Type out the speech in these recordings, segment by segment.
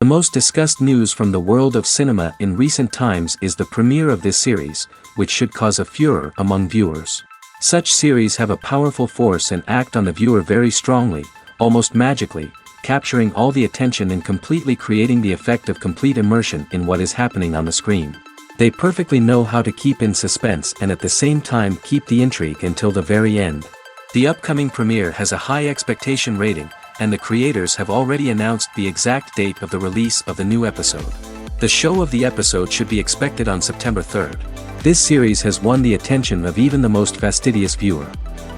The most discussed news from the world of cinema in recent times is the premiere of this series, which should cause a furor among viewers. Such series have a powerful force and act on the viewer very strongly, almost magically, capturing all the attention and completely creating the effect of complete immersion in what is happening on the screen. They perfectly know how to keep in suspense and at the same time keep the intrigue until the very end. The upcoming premiere has a high expectation rating, and the creators have already announced the exact date of the release of the new episode. The show of the episode should be expected on September 3rd. This series has won the attention of even the most fastidious viewer.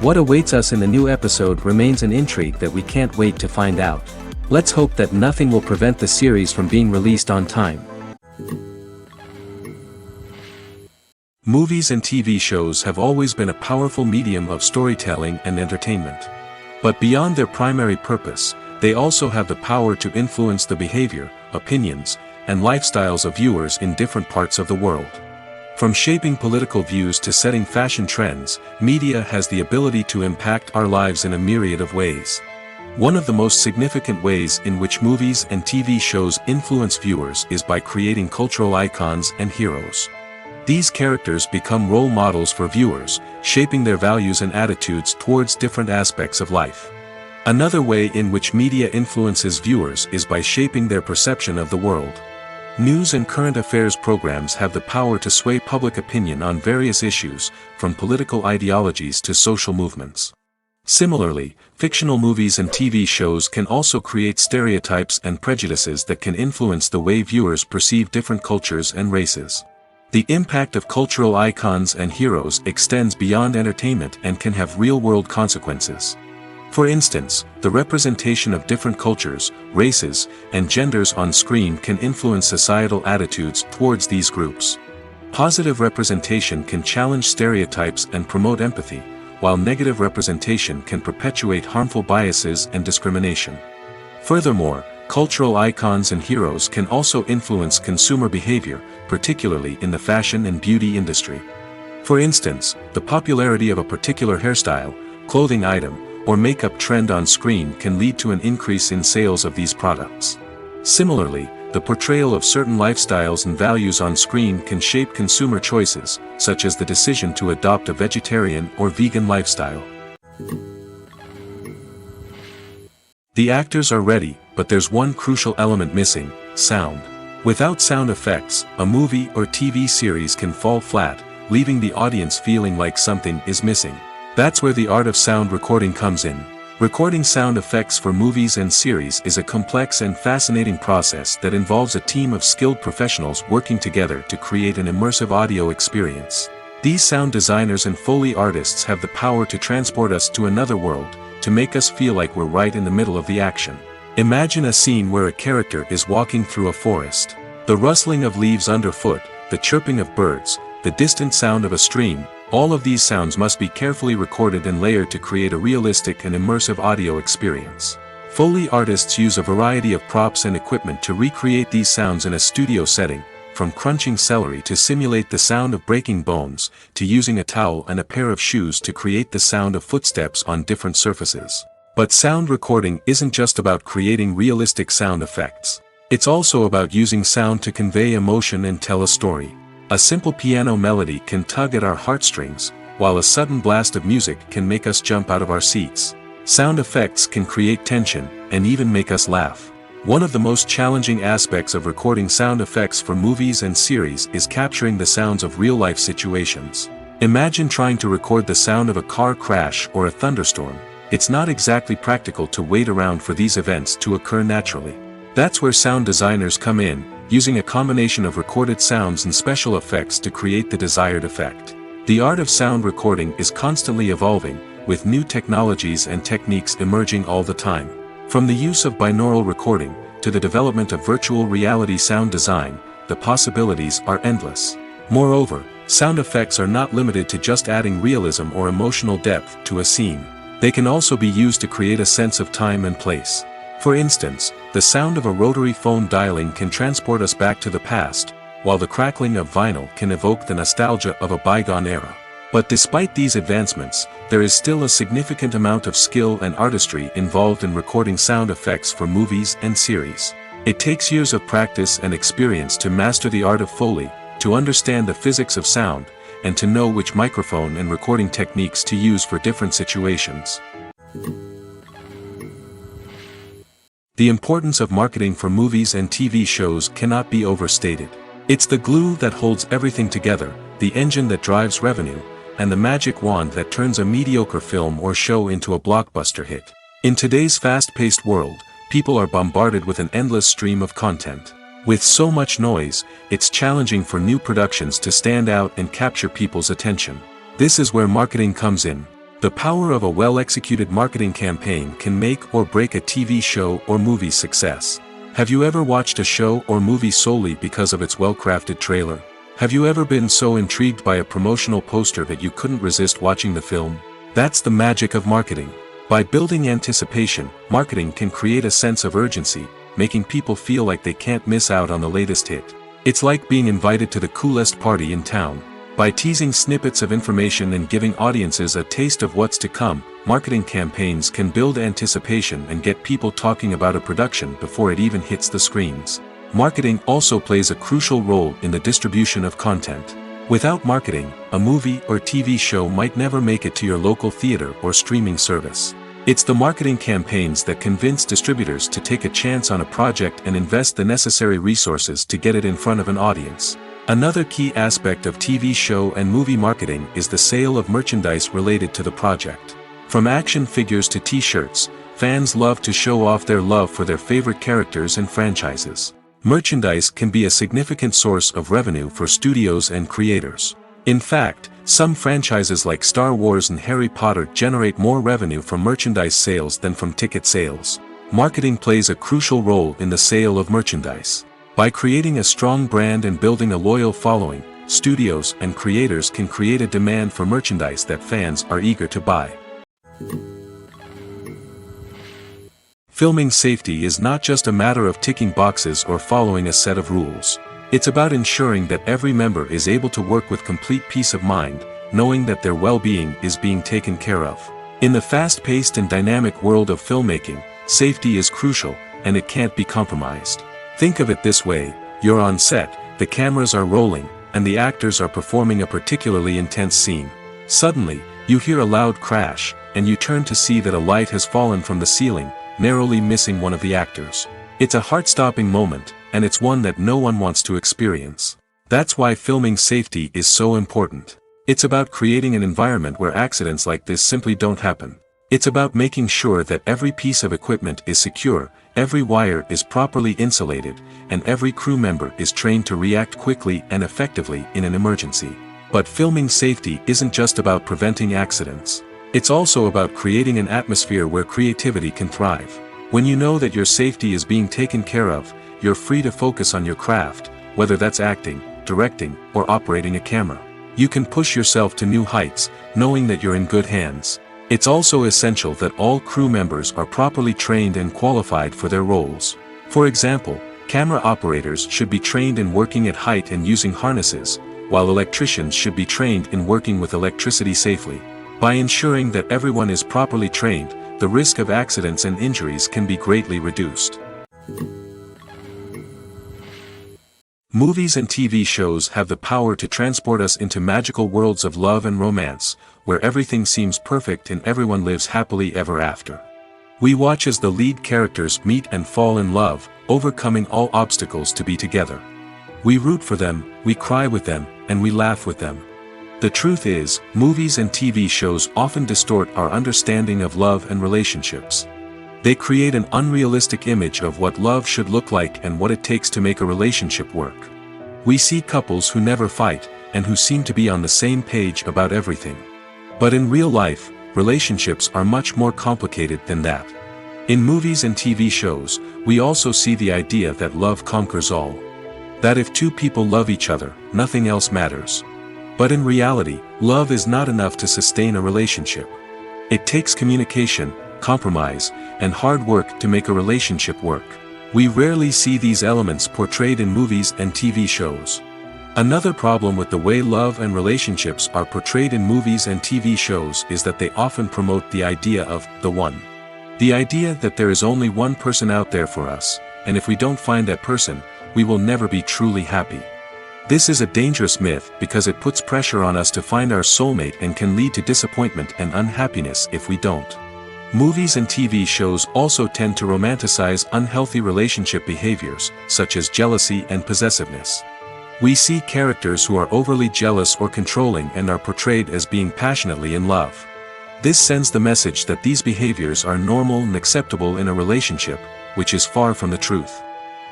What awaits us in the new episode remains an intrigue that we can't wait to find out. Let's hope that nothing will prevent the series from being released on time. Movies and TV shows have always been a powerful medium of storytelling and entertainment. But beyond their primary purpose, they also have the power to influence the behavior, opinions, and lifestyles of viewers in different parts of the world. From shaping political views to setting fashion trends, media has the ability to impact our lives in a myriad of ways. One of the most significant ways in which movies and TV shows influence viewers is by creating cultural icons and heroes. These characters become role models for viewers, shaping their values and attitudes towards different aspects of life. Another way in which media influences viewers is by shaping their perception of the world. News and current affairs programs have the power to sway public opinion on various issues, from political ideologies to social movements. Similarly, fictional movies and TV shows can also create stereotypes and prejudices that can influence the way viewers perceive different cultures and races. The impact of cultural icons and heroes extends beyond entertainment and can have real-world consequences. For instance, the representation of different cultures, races, and genders on screen can influence societal attitudes towards these groups. Positive representation can challenge stereotypes and promote empathy, while negative representation can perpetuate harmful biases and discrimination. Furthermore, cultural icons and heroes can also influence consumer behavior, particularly in the fashion and beauty industry. For instance, the popularity of a particular hairstyle, clothing item, or makeup trend on screen can lead to an increase in sales of these products. Similarly, the portrayal of certain lifestyles and values on screen can shape consumer choices, such as the decision to adopt a vegetarian or vegan lifestyle. The actors are ready, but there's one crucial element missing: sound. Without sound effects, a movie or TV series can fall flat, leaving the audience feeling like something is missing. That's where the art of sound recording comes in. Recording sound effects for movies and series is a complex and fascinating process that involves a team of skilled professionals working together to create an immersive audio experience. These sound designers and Foley artists have the power to transport us to another world, to make us feel like we're right in the middle of the action. Imagine a scene where a character is walking through a forest. The rustling of leaves underfoot, the chirping of birds, the distant sound of a stream, all of these sounds must be carefully recorded and layered to create a realistic and immersive audio experience. Foley artists use a variety of props and equipment to recreate these sounds in a studio setting, from crunching celery to simulate the sound of breaking bones, to using a towel and a pair of shoes to create the sound of footsteps on different surfaces. But sound recording isn't just about creating realistic sound effects. It's also about using sound to convey emotion and tell a story. A simple piano melody can tug at our heartstrings, while a sudden blast of music can make us jump out of our seats. Sound effects can create tension, and even make us laugh. One of the most challenging aspects of recording sound effects for movies and series is capturing the sounds of real-life situations. Imagine trying to record the sound of a car crash or a thunderstorm. It's not exactly practical to wait around for these events to occur naturally. That's where sound designers come in, using a combination of recorded sounds and special effects to create the desired effect. The art of sound recording is constantly evolving, with new technologies and techniques emerging all the time. From the use of binaural recording, to the development of virtual reality sound design, the possibilities are endless. Moreover, sound effects are not limited to just adding realism or emotional depth to a scene. They can also be used to create a sense of time and place. For instance, the sound of a rotary phone dialing can transport us back to the past, while the crackling of vinyl can evoke the nostalgia of a bygone era. But despite these advancements, there is still a significant amount of skill and artistry involved in recording sound effects for movies and series. It takes years of practice and experience to master the art of Foley, to understand the physics of sound, and to know which microphone and recording techniques to use for different situations. The importance of marketing for movies and TV shows cannot be overstated. It's the glue that holds everything together, the engine that drives revenue, and the magic wand that turns a mediocre film or show into a blockbuster hit. In today's fast-paced world, people are bombarded with an endless stream of content. With so much noise, it's challenging for new productions to stand out and capture people's attention. This is where marketing comes in. The power of a well-executed marketing campaign can make or break a TV show or movie's success. Have you ever watched a show or movie solely because of its well-crafted trailer? Have you ever been so intrigued by a promotional poster that you couldn't resist watching the film? That's the magic of marketing. By building anticipation, marketing can create a sense of urgency, making people feel like they can't miss out on the latest hit. It's like being invited to the coolest party in town. By teasing snippets of information and giving audiences a taste of what's to come, marketing campaigns can build anticipation and get people talking about a production before it even hits the screens. Marketing also plays a crucial role in the distribution of content. Without marketing, a movie or TV show might never make it to your local theater or streaming service. It's the marketing campaigns that convince distributors to take a chance on a project and invest the necessary resources to get it in front of an audience. Another key aspect of TV show and movie marketing is the sale of merchandise related to the project. From action figures to t-shirts, fans love to show off their love for their favorite characters and franchises. Merchandise can be a significant source of revenue for studios and creators. In fact, some franchises like Star Wars and Harry Potter generate more revenue from merchandise sales than from ticket sales. Marketing plays a crucial role in the sale of merchandise. By creating a strong brand and building a loyal following, studios and creators can create a demand for merchandise that fans are eager to buy. Filming safety is not just a matter of ticking boxes or following a set of rules. It's about ensuring that every member is able to work with complete peace of mind, knowing that their well-being is being taken care of. In the fast-paced and dynamic world of filmmaking, safety is crucial, and it can't be compromised. Think of it this way: you're on set, the cameras are rolling, and the actors are performing a particularly intense scene. Suddenly, you hear a loud crash, and you turn to see that a light has fallen from the ceiling, narrowly missing one of the actors. It's a heart-stopping moment, and it's one that no one wants to experience. That's why filming safety is so important. It's about creating an environment where accidents like this simply don't happen. It's about making sure that every piece of equipment is secure, every wire is properly insulated, and every crew member is trained to react quickly and effectively in an emergency. But filming safety isn't just about preventing accidents. It's also about creating an atmosphere where creativity can thrive. When you know that your safety is being taken care of, you're free to focus on your craft, whether that's acting, directing, or operating a camera. You can push yourself to new heights, knowing that you're in good hands. It's also essential that all crew members are properly trained and qualified for their roles. For example, camera operators should be trained in working at height and using harnesses, while electricians should be trained in working with electricity safely. By ensuring that everyone is properly trained, the risk of accidents and injuries can be greatly reduced. Movies and TV shows have the power to transport us into magical worlds of love and romance, where everything seems perfect and everyone lives happily ever after. We watch as the lead characters meet and fall in love, overcoming all obstacles to be together. We root for them, we cry with them, and we laugh with them. The truth is, movies and TV shows often distort our understanding of love and relationships. They create an unrealistic image of what love should look like and what it takes to make a relationship work. We see couples who never fight, and who seem to be on the same page about everything. But in real life, relationships are much more complicated than that. In movies and TV shows, we also see the idea that love conquers all. That if two people love each other, nothing else matters. But in reality, love is not enough to sustain a relationship. It takes communication, compromise, and hard work to make a relationship work. We rarely see these elements portrayed in movies and TV shows. Another problem with the way love and relationships are portrayed in movies and TV shows is that they often promote the idea of the one. The idea that there is only one person out there for us, and if we don't find that person, we will never be truly happy. This is a dangerous myth because it puts pressure on us to find our soulmate and can lead to disappointment and unhappiness if we don't. Movies and TV shows also tend to romanticize unhealthy relationship behaviors, such as jealousy and possessiveness. We see characters who are overly jealous or controlling and are portrayed as being passionately in love. This sends the message that these behaviors are normal and acceptable in a relationship, which is far from the truth.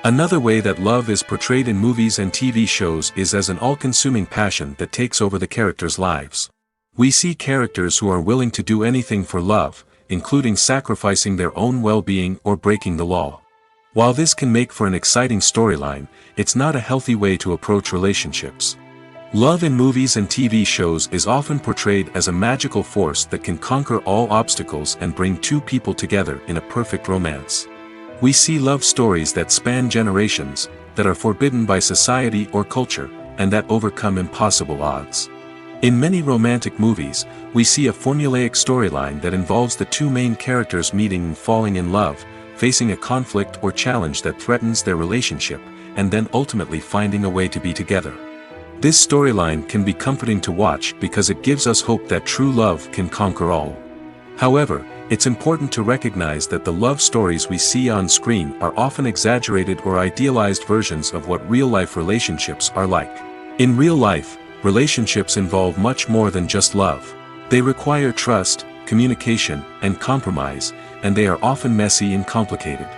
Another way that love is portrayed in movies and TV shows is as an all-consuming passion that takes over the characters' lives. We see characters who are willing to do anything for love, including sacrificing their own well-being or breaking the law. While this can make for an exciting storyline, it's not a healthy way to approach relationships. Love in movies and TV shows is often portrayed as a magical force that can conquer all obstacles and bring two people together in a perfect romance. We see love stories that span generations, that are forbidden by society or culture, and that overcome impossible odds. In many romantic movies, we see a formulaic storyline that involves the two main characters meeting and falling in love, facing a conflict or challenge that threatens their relationship, and then ultimately finding a way to be together. This storyline can be comforting to watch because it gives us hope that true love can conquer all. However, it's important to recognize that the love stories we see on screen are often exaggerated or idealized versions of what real-life relationships are like. In real life, relationships involve much more than just love. They require trust, communication, and compromise, and they are often messy and complicated.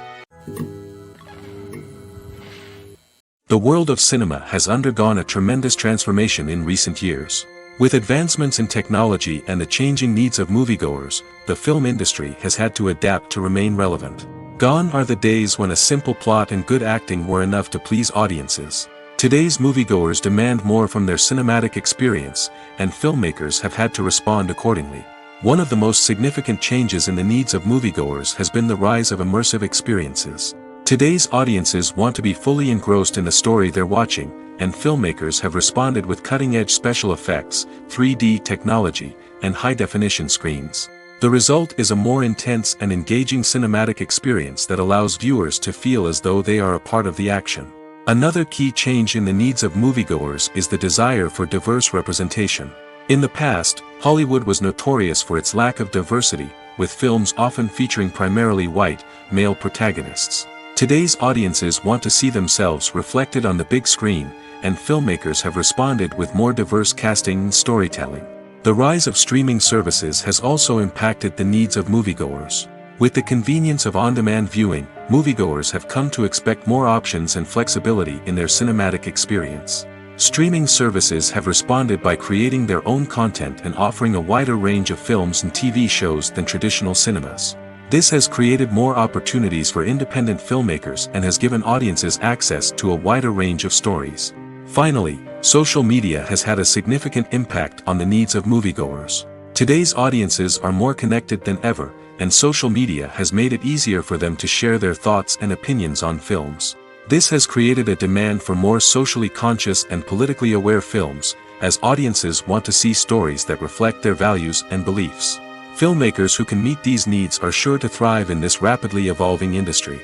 The world of cinema has undergone a tremendous transformation in recent years. With advancements in technology and the changing needs of moviegoers, the film industry has had to adapt to remain relevant. Gone are the days when a simple plot and good acting were enough to please audiences. Today's moviegoers demand more from their cinematic experience, and filmmakers have had to respond accordingly. One of the most significant changes in the needs of moviegoers has been the rise of immersive experiences. Today's audiences want to be fully engrossed in the story they're watching, and filmmakers have responded with cutting-edge special effects, 3D technology, and high-definition screens. The result is a more intense and engaging cinematic experience that allows viewers to feel as though they are a part of the action. Another key change in the needs of moviegoers is the desire for diverse representation. In the past, Hollywood was notorious for its lack of diversity, with films often featuring primarily white, male protagonists. Today's audiences want to see themselves reflected on the big screen, and filmmakers have responded with more diverse casting and storytelling. The rise of streaming services has also impacted the needs of moviegoers. With the convenience of on-demand viewing, moviegoers have come to expect more options and flexibility in their cinematic experience. Streaming services have responded by creating their own content and offering a wider range of films and TV shows than traditional cinemas. This has created more opportunities for independent filmmakers and has given audiences access to a wider range of stories. Finally, social media has had a significant impact on the needs of moviegoers. Today's audiences are more connected than ever, and social media has made it easier for them to share their thoughts and opinions on films. This has created a demand for more socially conscious and politically aware films, as audiences want to see stories that reflect their values and beliefs. Filmmakers who can meet these needs are sure to thrive in this rapidly evolving industry.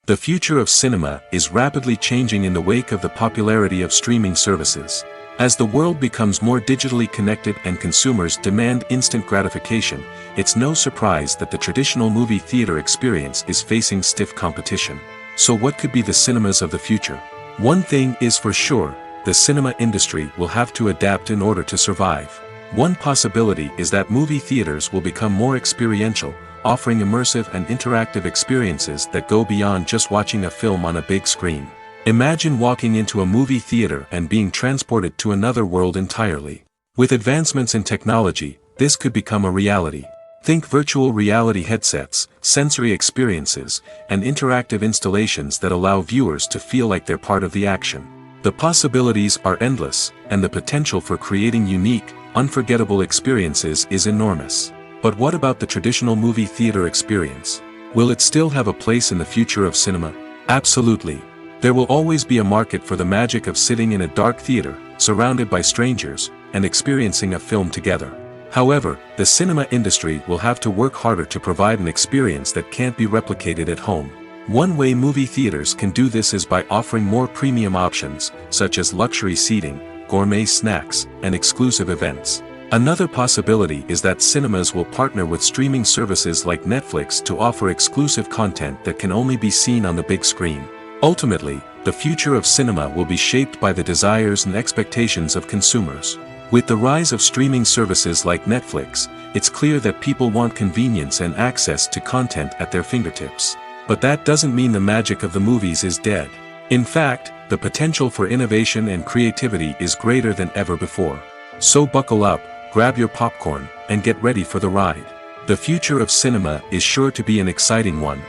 The future of cinema is rapidly changing in the wake of the popularity of streaming services. As the world becomes more digitally connected and consumers demand instant gratification, it's no surprise that the traditional movie theater experience is facing stiff competition. So what could be the cinemas of the future? One thing is for sure, the cinema industry will have to adapt in order to survive. One possibility is that movie theaters will become more experiential, offering immersive and interactive experiences that go beyond just watching a film on a big screen. Imagine walking into a movie theater and being transported to another world entirely. With advancements in technology, this could become a reality. Think virtual reality headsets, sensory experiences, and interactive installations that allow viewers to feel like they're part of the action. The possibilities are endless, and the potential for creating unique, unforgettable experiences is enormous. But what about the traditional movie theater experience? Will it still have a place in the future of cinema? Absolutely. There will always be a market for the magic of sitting in a dark theater, surrounded by strangers, and experiencing a film together. However, the cinema industry will have to work harder to provide an experience that can't be replicated at home. One way movie theaters can do this is by offering more premium options, such as luxury seating, gourmet snacks, and exclusive events. Another possibility is that cinemas will partner with streaming services like Netflix to offer exclusive content that can only be seen on the big screen. Ultimately, the future of cinema will be shaped by the desires and expectations of consumers. With the rise of streaming services like Netflix, it's clear that people want convenience and access to content at their fingertips. But that doesn't mean the magic of the movies is dead. In fact, the potential for innovation and creativity is greater than ever before. So buckle up, grab your popcorn, and get ready for the ride. The future of cinema is sure to be an exciting one.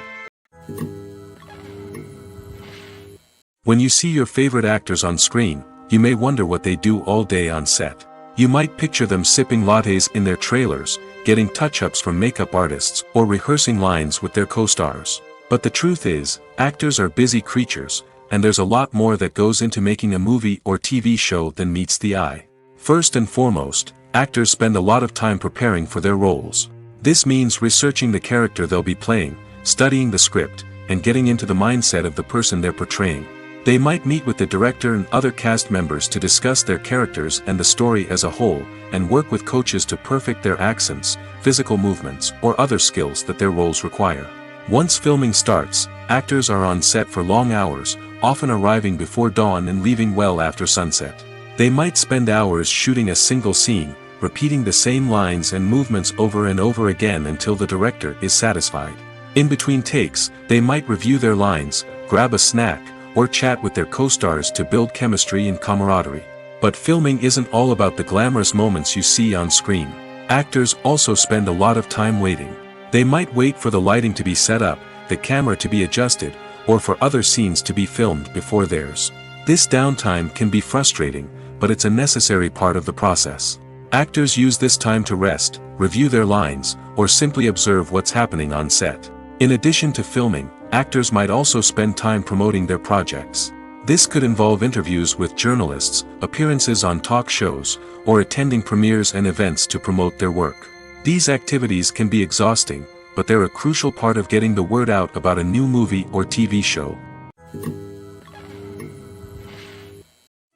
When you see your favorite actors on screen, you may wonder what they do all day on set. You might picture them sipping lattes in their trailers, getting touch-ups from makeup artists, or rehearsing lines with their co-stars. But the truth is, actors are busy creatures, and there's a lot more that goes into making a movie or TV show than meets the eye. First and foremost, actors spend a lot of time preparing for their roles. This means researching the character they'll be playing, studying the script, and getting into the mindset of the person they're portraying. They might meet with the director and other cast members to discuss their characters and the story as a whole, and work with coaches to perfect their accents, physical movements, or other skills that their roles require. Once filming starts, actors are on set for long hours, often arriving before dawn and leaving well after sunset. They might spend hours shooting a single scene, repeating the same lines and movements over and over again until the director is satisfied. In between takes, they might review their lines, grab a snack, or chat with their co-stars to build chemistry and camaraderie. But filming isn't all about the glamorous moments you see on screen. Actors also spend a lot of time waiting. They might wait for the lighting to be set up, the camera to be adjusted, or for other scenes to be filmed before theirs. This downtime can be frustrating, but it's a necessary part of the process. Actors use this time to rest, review their lines, or simply observe what's happening on set. In addition to filming, actors might also spend time promoting their projects. This could involve interviews with journalists, appearances on talk shows, or attending premieres and events to promote their work. These activities can be exhausting, but they're a crucial part of getting the word out about a new movie or TV show.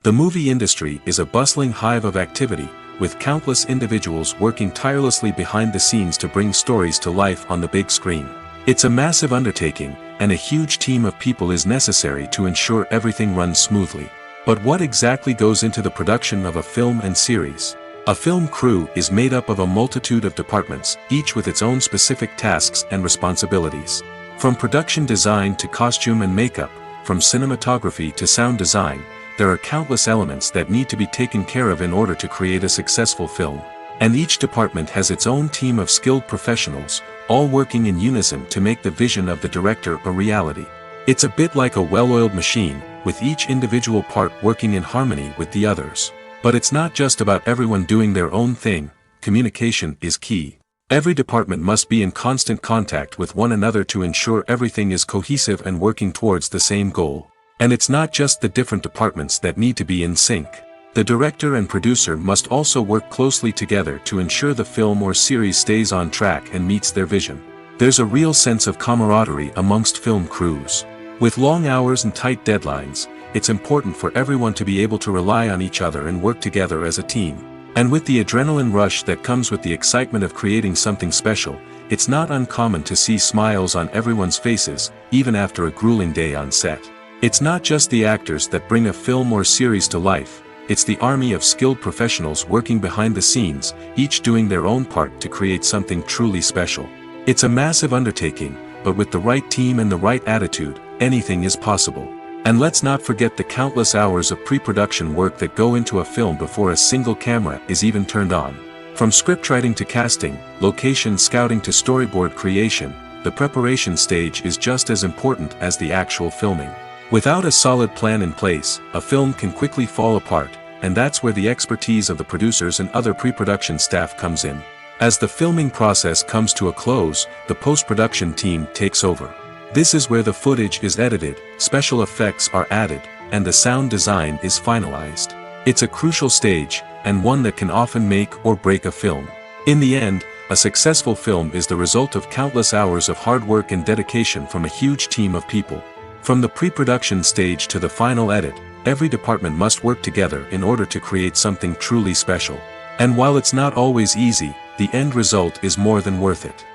The movie industry is a bustling hive of activity, with countless individuals working tirelessly behind the scenes to bring stories to life on the big screen. It's a massive undertaking, and a huge team of people is necessary to ensure everything runs smoothly. But what exactly goes into the production of a film and series? A film crew is made up of a multitude of departments, each with its own specific tasks and responsibilities. From production design to costume and makeup, from cinematography to sound design, there are countless elements that need to be taken care of in order to create a successful film. And each department has its own team of skilled professionals, all working in unison to make the vision of the director a reality. It's a bit like a well-oiled machine, with each individual part working in harmony with the others. But it's not just about everyone doing their own thing. Communication is key. Every department must be in constant contact with one another to ensure everything is cohesive and working towards the same goal. And it's not just the different departments that need to be in sync. The director and producer must also work closely together to ensure the film or series stays on track and meets their vision. There's a real sense of camaraderie amongst film crews. With long hours and tight deadlines, it's important for everyone to be able to rely on each other and work together as a team. And with the adrenaline rush that comes with the excitement of creating something special, it's not uncommon to see smiles on everyone's faces, even after a grueling day on set. It's not just the actors that bring a film or series to life, it's the army of skilled professionals working behind the scenes, each doing their own part to create something truly special. It's a massive undertaking, but with the right team and the right attitude, anything is possible. And let's not forget the countless hours of pre-production work that go into a film before a single camera is even turned on. From scriptwriting to casting, location scouting to storyboard creation, the preparation stage is just as important as the actual filming. Without a solid plan in place, a film can quickly fall apart, and that's where the expertise of the producers and other pre-production staff comes in. As the filming process comes to a close, the post-production team takes over. This is where the footage is edited, special effects are added, and the sound design is finalized. It's a crucial stage, and one that can often make or break a film. In the end, a successful film is the result of countless hours of hard work and dedication from a huge team of people. From the pre-production stage to the final edit, every department must work together in order to create something truly special. And while it's not always easy, the end result is more than worth it.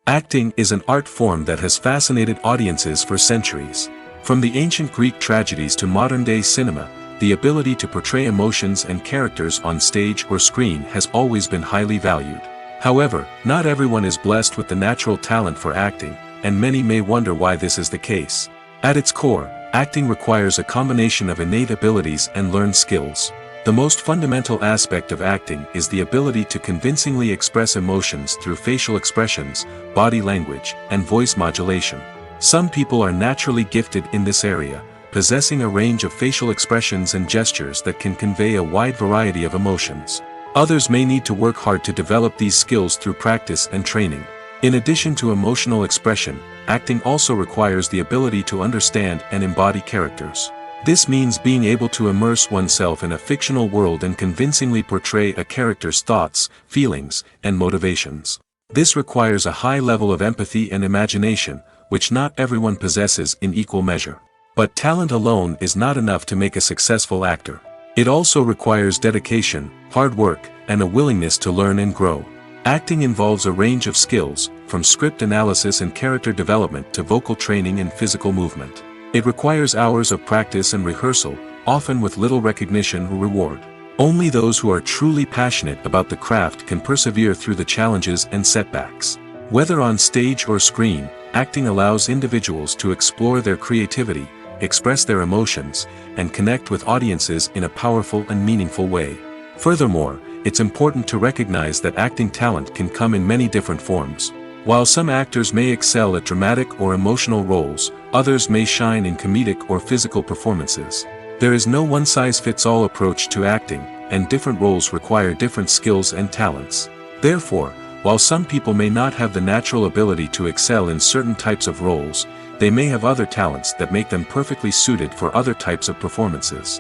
Acting is an art form that has fascinated audiences for centuries. From the ancient Greek tragedies to modern-day cinema, the ability to portray emotions and characters on stage or screen has always been highly valued. However, not everyone is blessed with the natural talent for acting, and many may wonder why this is the case. At its core, acting requires a combination of innate abilities and learned skills. The most fundamental aspect of acting is the ability to convincingly express emotions through facial expressions, body language, and voice modulation. Some people are naturally gifted in this area, possessing a range of facial expressions and gestures that can convey a wide variety of emotions. Others may need to work hard to develop these skills through practice and training. In addition to emotional expression, acting also requires the ability to understand and embody characters. This means being able to immerse oneself in a fictional world and convincingly portray a character's thoughts, feelings, and motivations. This requires a high level of empathy and imagination, which not everyone possesses in equal measure. But talent alone is not enough to make a successful actor. It also requires dedication, hard work, and a willingness to learn and grow. Acting involves a range of skills, from script analysis and character development to vocal training and physical movement. It requires hours of practice and rehearsal, often with little recognition or reward. Only those who are truly passionate about the craft can persevere through the challenges and setbacks. Whether on stage or screen, acting allows individuals to explore their creativity, express their emotions, and connect with audiences in a powerful and meaningful way. Furthermore, it's important to recognize that acting talent can come in many different forms. While some actors may excel at dramatic or emotional roles, others may shine in comedic or physical performances. There is no one-size-fits-all approach to acting, and different roles require different skills and talents. Therefore, while some people may not have the natural ability to excel in certain types of roles, they may have other talents that make them perfectly suited for other types of performances.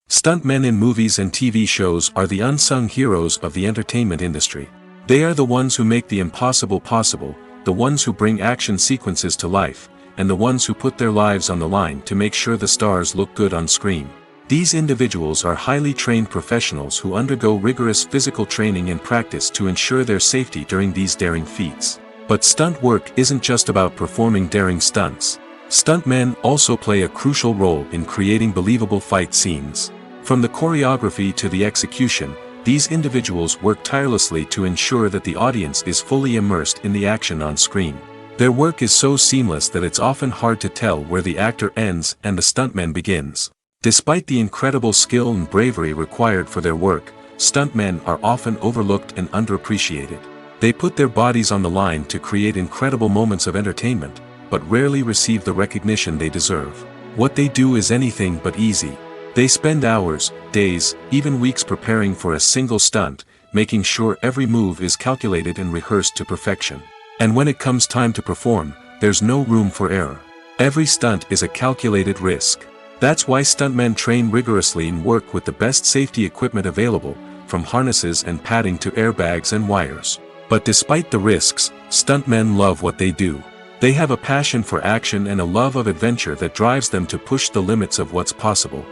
Stuntmen in movies and TV shows are the unsung heroes of the entertainment industry. They are the ones who make the impossible possible, the ones who bring action sequences to life, and the ones who put their lives on the line to make sure the stars look good on screen. These individuals are highly trained professionals who undergo rigorous physical training and practice to ensure their safety during these daring feats. But stunt work isn't just about performing daring stunts. Stuntmen also play a crucial role in creating believable fight scenes. From the choreography to the execution, these individuals work tirelessly to ensure that the audience is fully immersed in the action on screen. Their work is so seamless that it's often hard to tell where the actor ends and the stuntman begins. Despite the incredible skill and bravery required for their work, stuntmen are often overlooked and underappreciated. They put their bodies on the line to create incredible moments of entertainment, but rarely receive the recognition they deserve. What they do is anything but easy. They spend hours, days, even weeks preparing for a single stunt, making sure every move is calculated and rehearsed to perfection. And when it comes time to perform, there's no room for error. Every stunt is a calculated risk. That's why stuntmen train rigorously and work with the best safety equipment available, from harnesses and padding to airbags and wires. But despite the risks, Stuntmen love what they do. They have a passion for action and a love of adventure that drives them to push the limits of what's possible.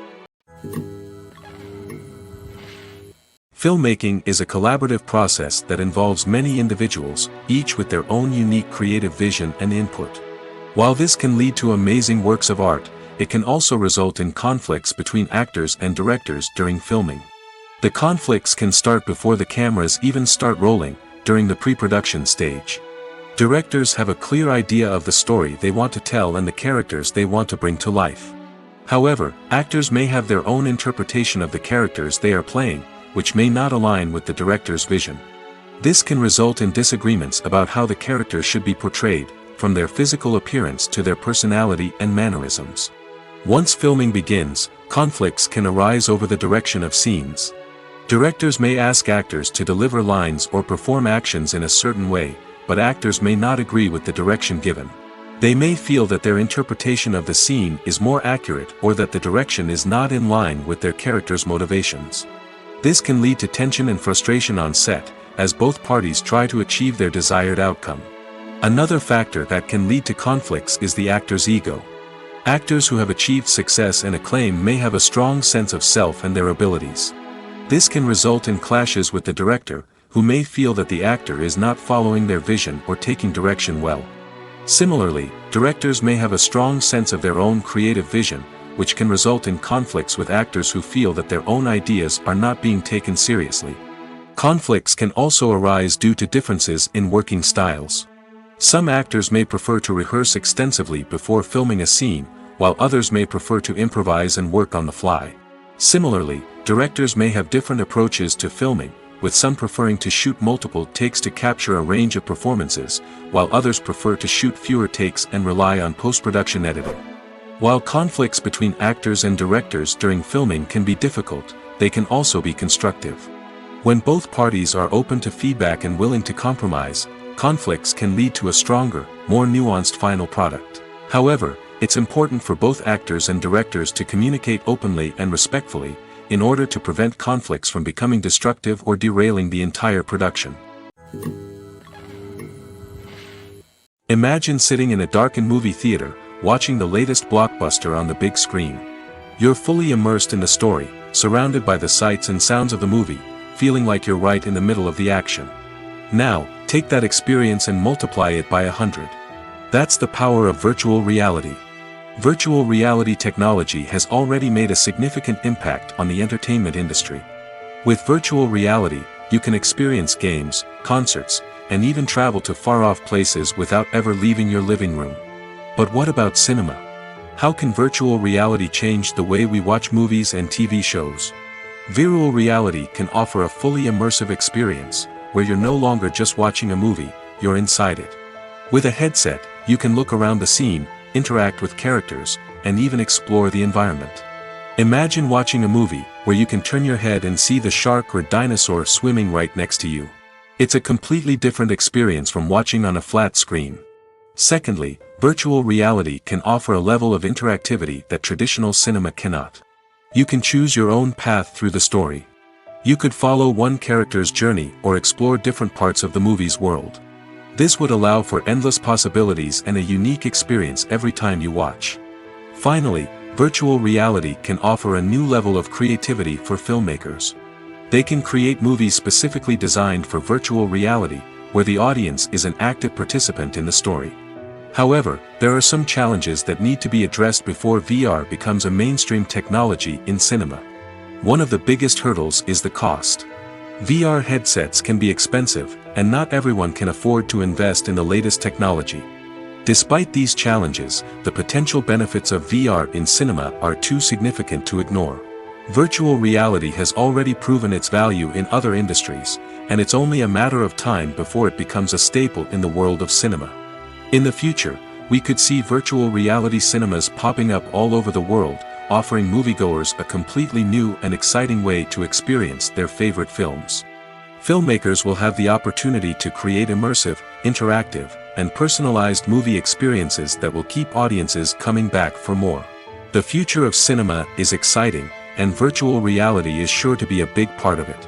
Filmmaking is a collaborative process that involves many individuals, each with their own unique creative vision and input. While this can lead to amazing works of art, it can also result in conflicts between actors and directors during filming. The conflicts can start before the cameras even start rolling, during the pre-production stage. Directors have a clear idea of the story they want to tell and the characters they want to bring to life. However, actors may have their own interpretation of the characters they are playing, which may not align with the director's vision. This can result in disagreements about how the characters should be portrayed, from their physical appearance to their personality and mannerisms. Once filming begins, conflicts can arise over the direction of scenes. Directors may ask actors to deliver lines or perform actions in a certain way, but actors may not agree with the direction given. They may feel that their interpretation of the scene is more accurate or that the direction is not in line with their character's motivations. This can lead to tension and frustration on set, as both parties try to achieve their desired outcome. Another factor that can lead to conflicts is the actor's ego. Actors who have achieved success and acclaim may have a strong sense of self and their abilities. This can result in clashes with the director, who may feel that the actor is not following their vision or taking direction well. Similarly, directors may have a strong sense of their own creative vision, which can result in conflicts with actors who feel that their own ideas are not being taken seriously. Conflicts can also arise due to differences in working styles. Some actors may prefer to rehearse extensively before filming a scene, while others may prefer to improvise and work on the fly. Similarly, directors may have different approaches to filming, with some preferring to shoot multiple takes to capture a range of performances, while others prefer to shoot fewer takes and rely on post-production editing. While conflicts between actors and directors during filming can be difficult, they can also be constructive. When both parties are open to feedback and willing to compromise, conflicts can lead to a stronger, more nuanced final product. However, it's important for both actors and directors to communicate openly and respectfully, in order to prevent conflicts from becoming destructive or derailing the entire production. Imagine sitting in a darkened movie theater, watching the latest blockbuster on the big screen. You're fully immersed in the story, surrounded by the sights and sounds of the movie, feeling like you're right in the middle of the action. Now, take that experience and multiply it by 100. That's the power of virtual reality. Virtual reality technology has already made a significant impact on the entertainment industry. With virtual reality, you can experience games, concerts, and even travel to far-off places without ever leaving your living room. But what about cinema? How can virtual reality change the way we watch movies and TV shows? Virtual reality can offer a fully immersive experience, where you're no longer just watching a movie, you're inside it. With a headset, you can look around the scene, interact with characters, and even explore the environment. Imagine watching a movie, where you can turn your head and see the shark or dinosaur swimming right next to you. It's a completely different experience from watching on a flat screen. Secondly, virtual reality can offer a level of interactivity that traditional cinema cannot. You can choose your own path through the story. You could follow one character's journey or explore different parts of the movie's world. This would allow for endless possibilities and a unique experience every time you watch. Finally, virtual reality can offer a new level of creativity for filmmakers. They can create movies specifically designed for virtual reality, where the audience is an active participant in the story. However, there are some challenges that need to be addressed before VR becomes a mainstream technology in cinema. One of the biggest hurdles is the cost. VR headsets can be expensive, and not everyone can afford to invest in the latest technology. Despite these challenges, the potential benefits of VR in cinema are too significant to ignore. Virtual reality has already proven its value in other industries, and it's only a matter of time before it becomes a staple in the world of cinema. In the future, we could see virtual reality cinemas popping up all over the world, offering moviegoers a completely new and exciting way to experience their favorite films. Filmmakers will have the opportunity to create immersive, interactive, and personalized movie experiences that will keep audiences coming back for more. The future of cinema is exciting, and virtual reality is sure to be a big part of it.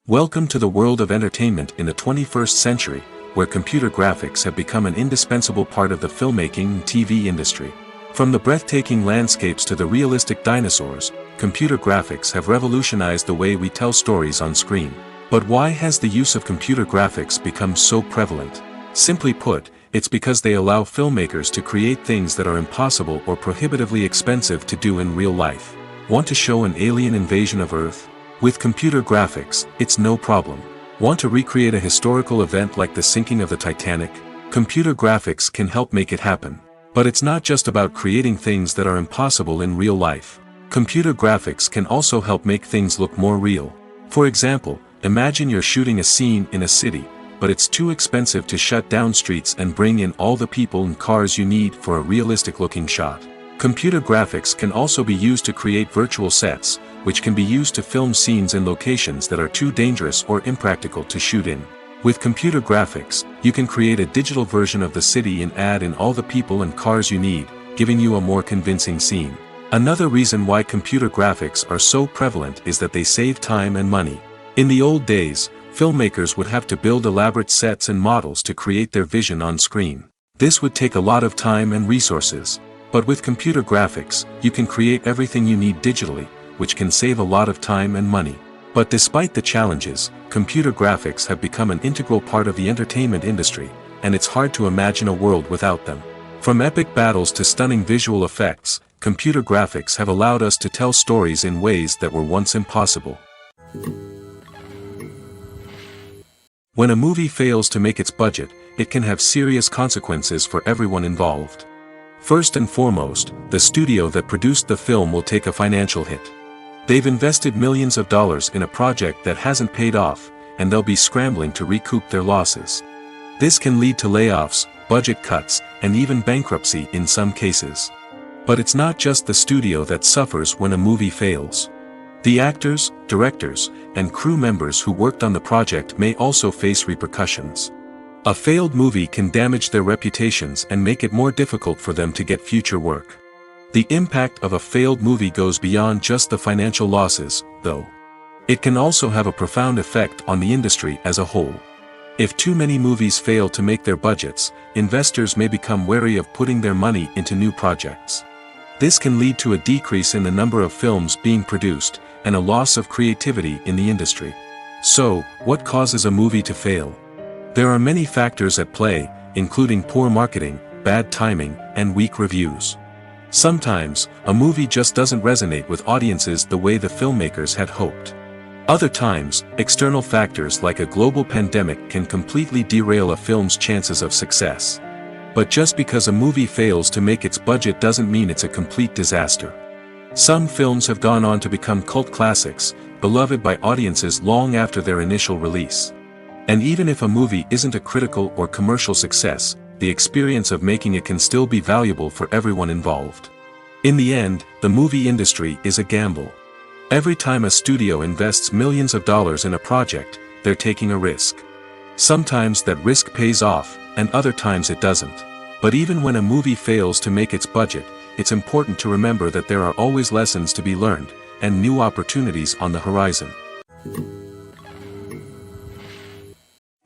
Welcome to the world of entertainment in the 21st century, where computer graphics have become an indispensable part of the filmmaking and TV industry. From the breathtaking landscapes to the realistic dinosaurs, computer graphics have revolutionized the way we tell stories on screen. But why has the use of computer graphics become so prevalent? Simply put, it's because they allow filmmakers to create things that are impossible or prohibitively expensive to do in real life. Want to show an alien invasion of Earth? With computer graphics, it's no problem. Want to recreate a historical event like the sinking of the Titanic? Computer graphics can help make it happen. But it's not just about creating things that are impossible in real life. Computer graphics can also help make things look more real. For example, imagine you're shooting a scene in a city, but it's too expensive to shut down streets and bring in all the people and cars you need for a realistic-looking shot. Computer graphics can also be used to create virtual sets, which can be used to film scenes in locations that are too dangerous or impractical to shoot in. With computer graphics, you can create a digital version of the city and add in all the people and cars you need, giving you a more convincing scene. Another reason why computer graphics are so prevalent is that they save time and money. In the old days, filmmakers would have to build elaborate sets and models to create their vision on screen. This would take a lot of time and resources. But with computer graphics, you can create everything you need digitally, which can save a lot of time and money. But despite the challenges, computer graphics have become an integral part of the entertainment industry, and it's hard to imagine a world without them. From epic battles to stunning visual effects, computer graphics have allowed us to tell stories in ways that were once impossible. When a movie fails to make its budget, it can have serious consequences for everyone involved. First and foremost, the studio that produced the film will take a financial hit. They've invested millions of dollars in a project that hasn't paid off, and they'll be scrambling to recoup their losses. This can lead to layoffs, budget cuts, and even bankruptcy in some cases. But it's not just the studio that suffers when a movie fails. The actors, directors, and crew members who worked on the project may also face repercussions. A failed movie can damage their reputations and make it more difficult for them to get future work. The impact of a failed movie goes beyond just the financial losses, though. It can also have a profound effect on the industry as a whole. If too many movies fail to make their budgets, investors may become wary of putting their money into new projects. This can lead to a decrease in the number of films being produced, and a loss of creativity in the industry. So, what causes a movie to fail? There are many factors at play, including poor marketing, bad timing, and weak reviews. Sometimes, a movie just doesn't resonate with audiences the way the filmmakers had hoped. Other times, external factors like a global pandemic can completely derail a film's chances of success. But just because a movie fails to make its budget doesn't mean it's a complete disaster. Some films have gone on to become cult classics, beloved by audiences long after their initial release. And even if a movie isn't a critical or commercial success, the experience of making it can still be valuable for everyone involved. In the end, the movie industry is a gamble. Every time a studio invests millions of dollars in a project, they're taking a risk. Sometimes that risk pays off, and other times it doesn't. But even when a movie fails to make its budget, it's important to remember that there are always lessons to be learned, and new opportunities on the horizon.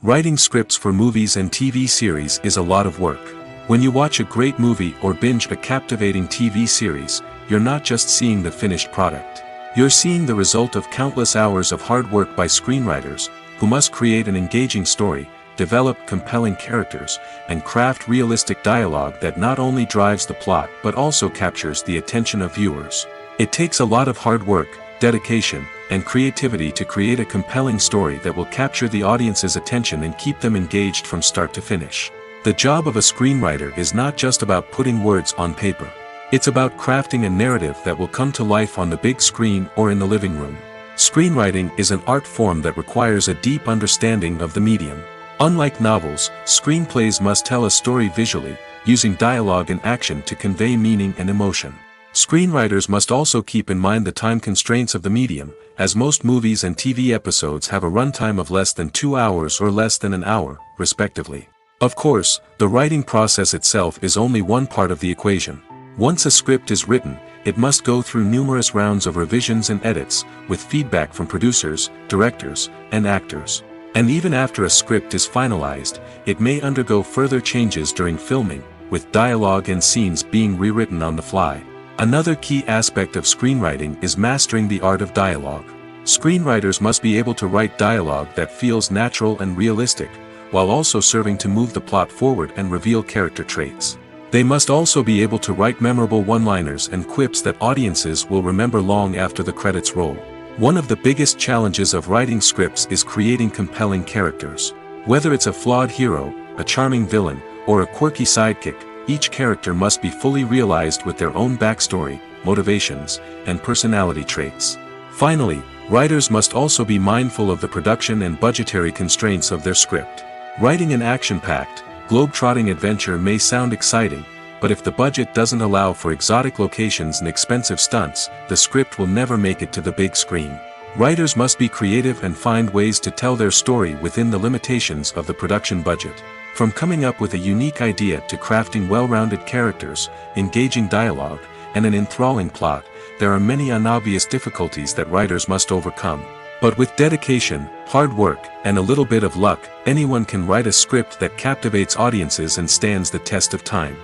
Writing scripts for movies and TV series is a lot of work. When you watch a great movie or binge a captivating TV series, you're not just seeing the finished product. You're seeing the result of countless hours of hard work by screenwriters, who must create an engaging story, develop compelling characters, and craft realistic dialogue that not only drives the plot but also captures the attention of viewers. It takes a lot of hard work, dedication, and creativity to create a compelling story that will capture the audience's attention and keep them engaged from start to finish. The job of a screenwriter is not just about putting words on paper. It's about crafting a narrative that will come to life on the big screen or in the living room. Screenwriting is an art form that requires a deep understanding of the medium. Unlike novels, screenplays must tell a story visually, using dialogue and action to convey meaning and emotion. Screenwriters must also keep in mind the time constraints of the medium, as most movies and TV episodes have a runtime of less than 2 hours or less than an hour, respectively. Of course, the writing process itself is only one part of the equation. Once a script is written, it must go through numerous rounds of revisions and edits, with feedback from producers, directors, and actors. And even after a script is finalized, it may undergo further changes during filming, with dialogue and scenes being rewritten on the fly. Another key aspect of screenwriting is mastering the art of dialogue. Screenwriters must be able to write dialogue that feels natural and realistic, while also serving to move the plot forward and reveal character traits. They must also be able to write memorable one-liners and quips that audiences will remember long after the credits roll. One of the biggest challenges of writing scripts is creating compelling characters. Whether it's a flawed hero, a charming villain, or a quirky sidekick, each character must be fully realized with their own backstory, motivations, and personality traits. Finally, writers must also be mindful of the production and budgetary constraints of their script. Writing an action-packed, globe-trotting adventure may sound exciting, but if the budget doesn't allow for exotic locations and expensive stunts, the script will never make it to the big screen. Writers must be creative and find ways to tell their story within the limitations of the production budget. From coming up with a unique idea to crafting well-rounded characters, engaging dialogue, and an enthralling plot, there are many unobvious difficulties that writers must overcome. But with dedication, hard work, and a little bit of luck, anyone can write a script that captivates audiences and stands the test of time.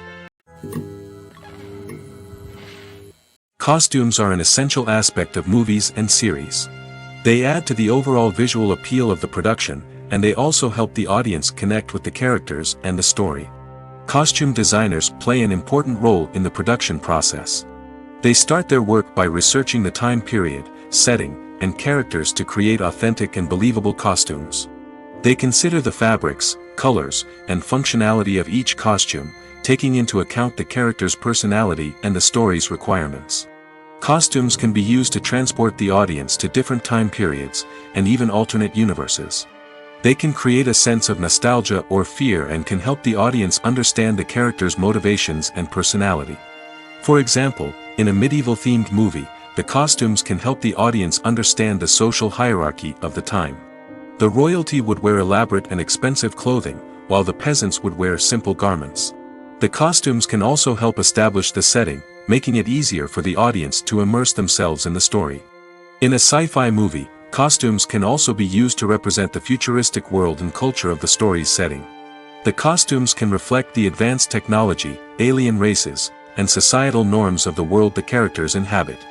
Costumes are an essential aspect of movies and series. They add to the overall visual appeal of the production, and they also help the audience connect with the characters and the story. Costume designers play an important role in the production process. They start their work by researching the time period, setting, and characters to create authentic and believable costumes. They consider the fabrics, colors, and functionality of each costume, taking into account the character's personality and the story's requirements. Costumes can be used to transport the audience to different time periods, and even alternate universes. They can create a sense of nostalgia or fear and can help the audience understand the character's motivations and personality. For example, in a medieval-themed movie, the costumes can help the audience understand the social hierarchy of the time. The royalty would wear elaborate and expensive clothing, while the peasants would wear simple garments. The costumes can also help establish the setting, making it easier for the audience to immerse themselves in the story. In a sci-fi movie, costumes can also be used to represent the futuristic world and culture of the story's setting. The costumes can reflect the advanced technology, alien races, and societal norms of the world the characters inhabit.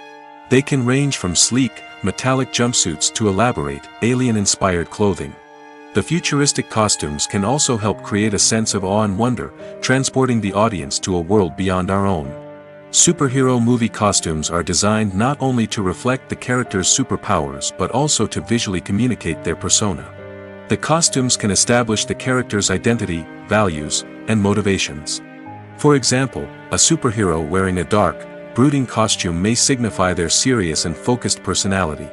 They can range from sleek, metallic jumpsuits to elaborate, alien-inspired clothing. The futuristic costumes can also help create a sense of awe and wonder, transporting the audience to a world beyond our own. Superhero movie costumes are designed not only to reflect the character's superpowers but also to visually communicate their persona. The costumes can establish the character's identity, values, and motivations. For example, a superhero wearing a dark, brooding costume may signify their serious and focused personality.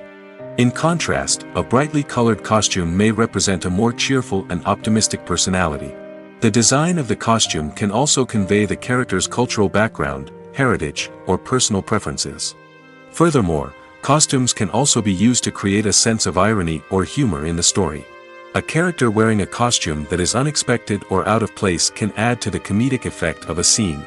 In contrast, a brightly colored costume may represent a more cheerful and optimistic personality. The design of the costume can also convey the character's cultural background, heritage, or personal preferences. Furthermore, costumes can also be used to create a sense of irony or humor in the story. A character wearing a costume that is unexpected or out of place can add to the comedic effect of a scene.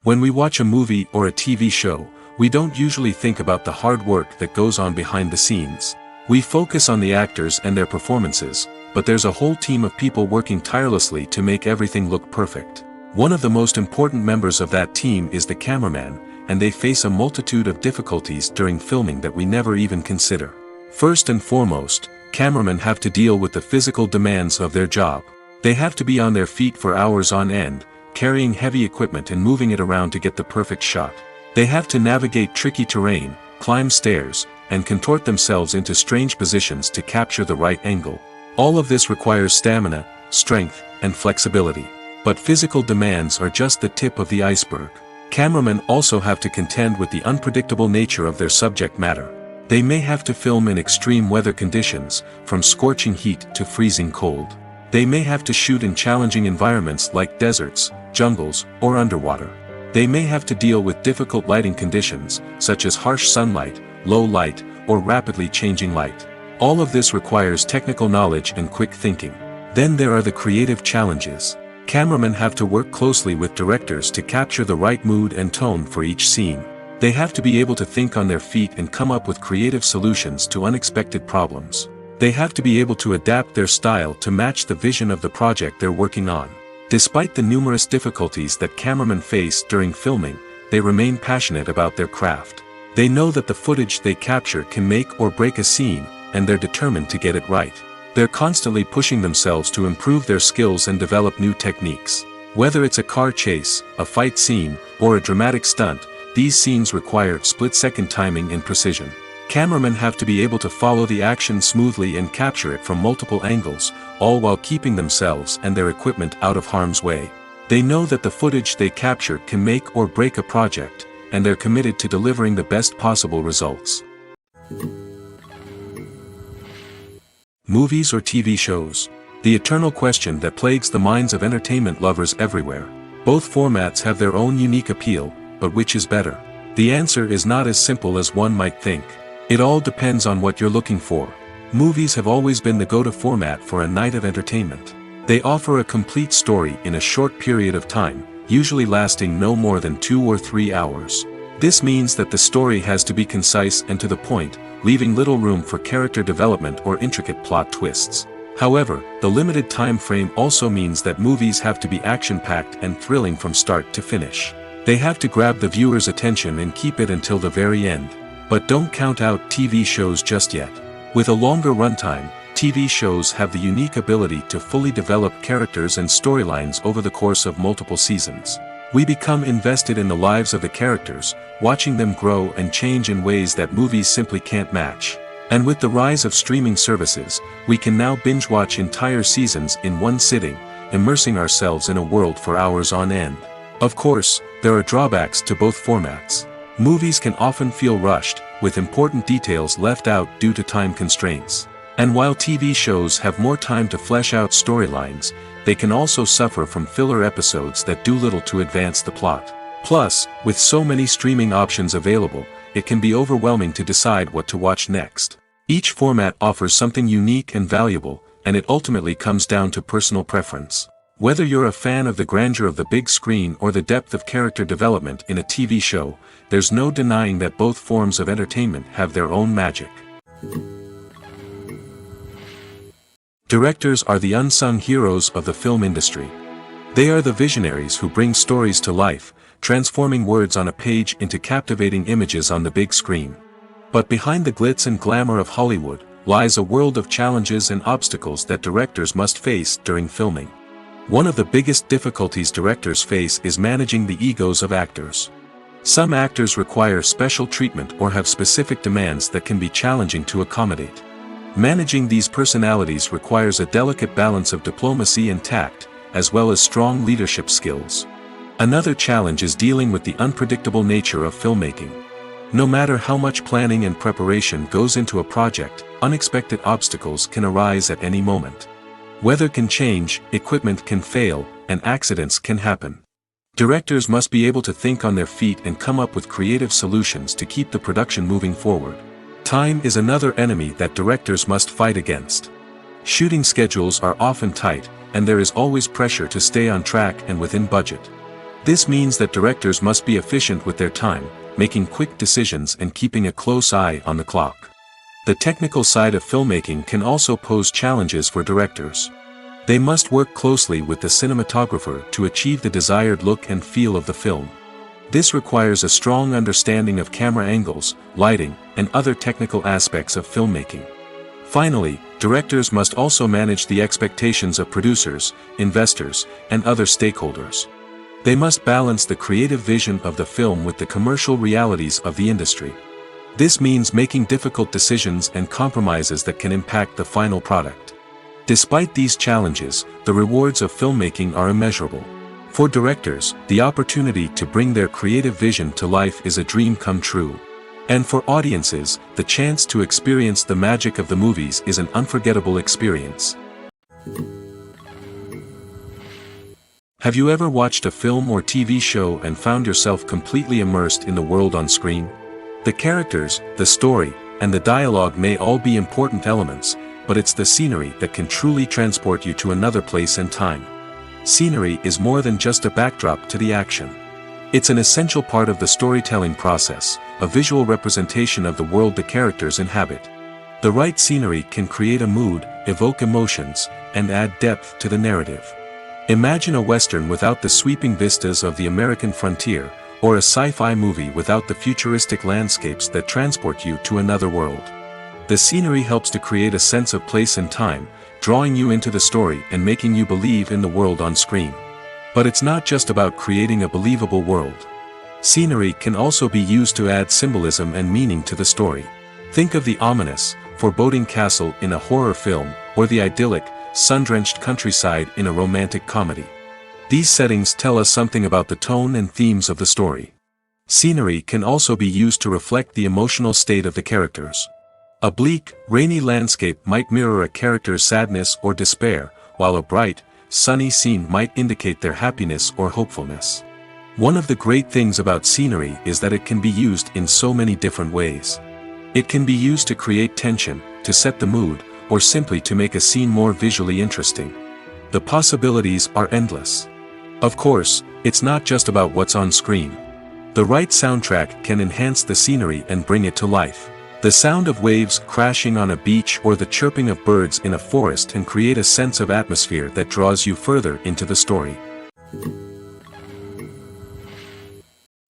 When we watch a movie or a TV show, we don't usually think about the hard work that goes on behind the scenes. We focus on the actors and their performances, but there's a whole team of people working tirelessly to make everything look perfect. One of the most important members of that team is the cameraman, and they face a multitude of difficulties during filming that we never even consider. First and foremost, cameramen have to deal with the physical demands of their job. They have to be on their feet for hours on end, carrying heavy equipment and moving it around to get the perfect shot. They have to navigate tricky terrain, climb stairs, and contort themselves into strange positions to capture the right angle. All of this requires stamina, strength, and flexibility. But physical demands are just the tip of the iceberg. Cameramen also have to contend with the unpredictable nature of their subject matter. They may have to film in extreme weather conditions, from scorching heat to freezing cold. They may have to shoot in challenging environments like deserts, jungles, or underwater. They may have to deal with difficult lighting conditions, such as harsh sunlight, low light, or rapidly changing light. All of this requires technical knowledge and quick thinking. Then there are the creative challenges. Cameramen have to work closely with directors to capture the right mood and tone for each scene. They have to be able to think on their feet and come up with creative solutions to unexpected problems. They have to be able to adapt their style to match the vision of the project they're working on. Despite the numerous difficulties that cameramen face during filming, they remain passionate about their craft. They know that the footage they capture can make or break a scene, and they're determined to get it right. They're constantly pushing themselves to improve their skills and develop new techniques. Whether it's a car chase, a fight scene, or a dramatic stunt, these scenes require split-second timing and precision. Cameramen have to be able to follow the action smoothly and capture it from multiple angles, all while keeping themselves and their equipment out of harm's way. They know that the footage they capture can make or break a project, and they're committed to delivering the best possible results. Movies or TV shows? The eternal question that plagues the minds of entertainment lovers everywhere. Both formats have their own unique appeal, but which is better? The answer is not as simple as one might think. It all depends on what you're looking for. Movies have always been the go-to format for a night of entertainment. They offer a complete story in a short period of time, usually lasting no more than 2 or 3 hours. This means that the story has to be concise and to the point, leaving little room for character development or intricate plot twists. However, the limited time frame also means that movies have to be action-packed and thrilling from start to finish. They have to grab the viewer's attention and keep it until the very end. But don't count out TV shows just yet. With a longer runtime, TV shows have the unique ability to fully develop characters and storylines over the course of multiple seasons. We become invested in the lives of the characters, watching them grow and change in ways that movies simply can't match. And with the rise of streaming services, we can now binge-watch entire seasons in one sitting, immersing ourselves in a world for hours on end. Of course, there are drawbacks to both formats. Movies can often feel rushed, with important details left out due to time constraints. And while TV shows have more time to flesh out storylines, they can also suffer from filler episodes that do little to advance the plot. Plus, with so many streaming options available, it can be overwhelming to decide what to watch next. Each format offers something unique and valuable, and it ultimately comes down to personal preference. Whether you're a fan of the grandeur of the big screen or the depth of character development in a TV show, there's no denying that both forms of entertainment have their own magic. Directors are the unsung heroes of the film industry. They are the visionaries who bring stories to life, transforming words on a page into captivating images on the big screen. But behind the glitz and glamour of Hollywood lies a world of challenges and obstacles that directors must face during filming. One of the biggest difficulties directors face is managing the egos of actors. Some actors require special treatment or have specific demands that can be challenging to accommodate. Managing these personalities requires a delicate balance of diplomacy and tact, as well as strong leadership skills. Another challenge is dealing with the unpredictable nature of filmmaking. No matter how much planning and preparation goes into a project, unexpected obstacles can arise at any moment. Weather can change, equipment can fail, and accidents can happen. Directors must be able to think on their feet and come up with creative solutions to keep the production moving forward. Time is another enemy that directors must fight against. Shooting schedules are often tight, and there is always pressure to stay on track and within budget. This means that directors must be efficient with their time, making quick decisions and keeping a close eye on the clock. The technical side of filmmaking can also pose challenges for directors. They must work closely with the cinematographer to achieve the desired look and feel of the film. This requires a strong understanding of camera angles, lighting, and other technical aspects of filmmaking. Finally, directors must also manage the expectations of producers, investors, and other stakeholders. They must balance the creative vision of the film with the commercial realities of the industry. This means making difficult decisions and compromises that can impact the final product. Despite these challenges, the rewards of filmmaking are immeasurable. For directors, the opportunity to bring their creative vision to life is a dream come true. And for audiences, the chance to experience the magic of the movies is an unforgettable experience. Have you ever watched a film or TV show and found yourself completely immersed in the world on screen? The characters, the story, and the dialogue may all be important elements, but it's the scenery that can truly transport you to another place and time. Scenery is more than just a backdrop to the action. It's an essential part of the storytelling process, a visual representation of the world the characters inhabit. The right scenery can create a mood, evoke emotions, and add depth to the narrative. Imagine a Western without the sweeping vistas of the American frontier, or a sci-fi movie without the futuristic landscapes that transport you to another world. The scenery helps to create a sense of place and time, drawing you into the story and making you believe in the world on screen. But it's not just about creating a believable world. Scenery can also be used to add symbolism and meaning to the story. Think of the ominous, foreboding castle in a horror film, or the idyllic, sun-drenched countryside in a romantic comedy. These settings tell us something about the tone and themes of the story. Scenery can also be used to reflect the emotional state of the characters. A bleak, rainy landscape might mirror a character's sadness or despair, while a bright, sunny scene might indicate their happiness or hopefulness. One of the great things about scenery is that it can be used in so many different ways. It can be used to create tension, to set the mood, or simply to make a scene more visually interesting. The possibilities are endless. Of course, it's not just about what's on screen. The right soundtrack can enhance the scenery and bring it to life. The sound of waves crashing on a beach or the chirping of birds in a forest can create a sense of atmosphere that draws you further into the story.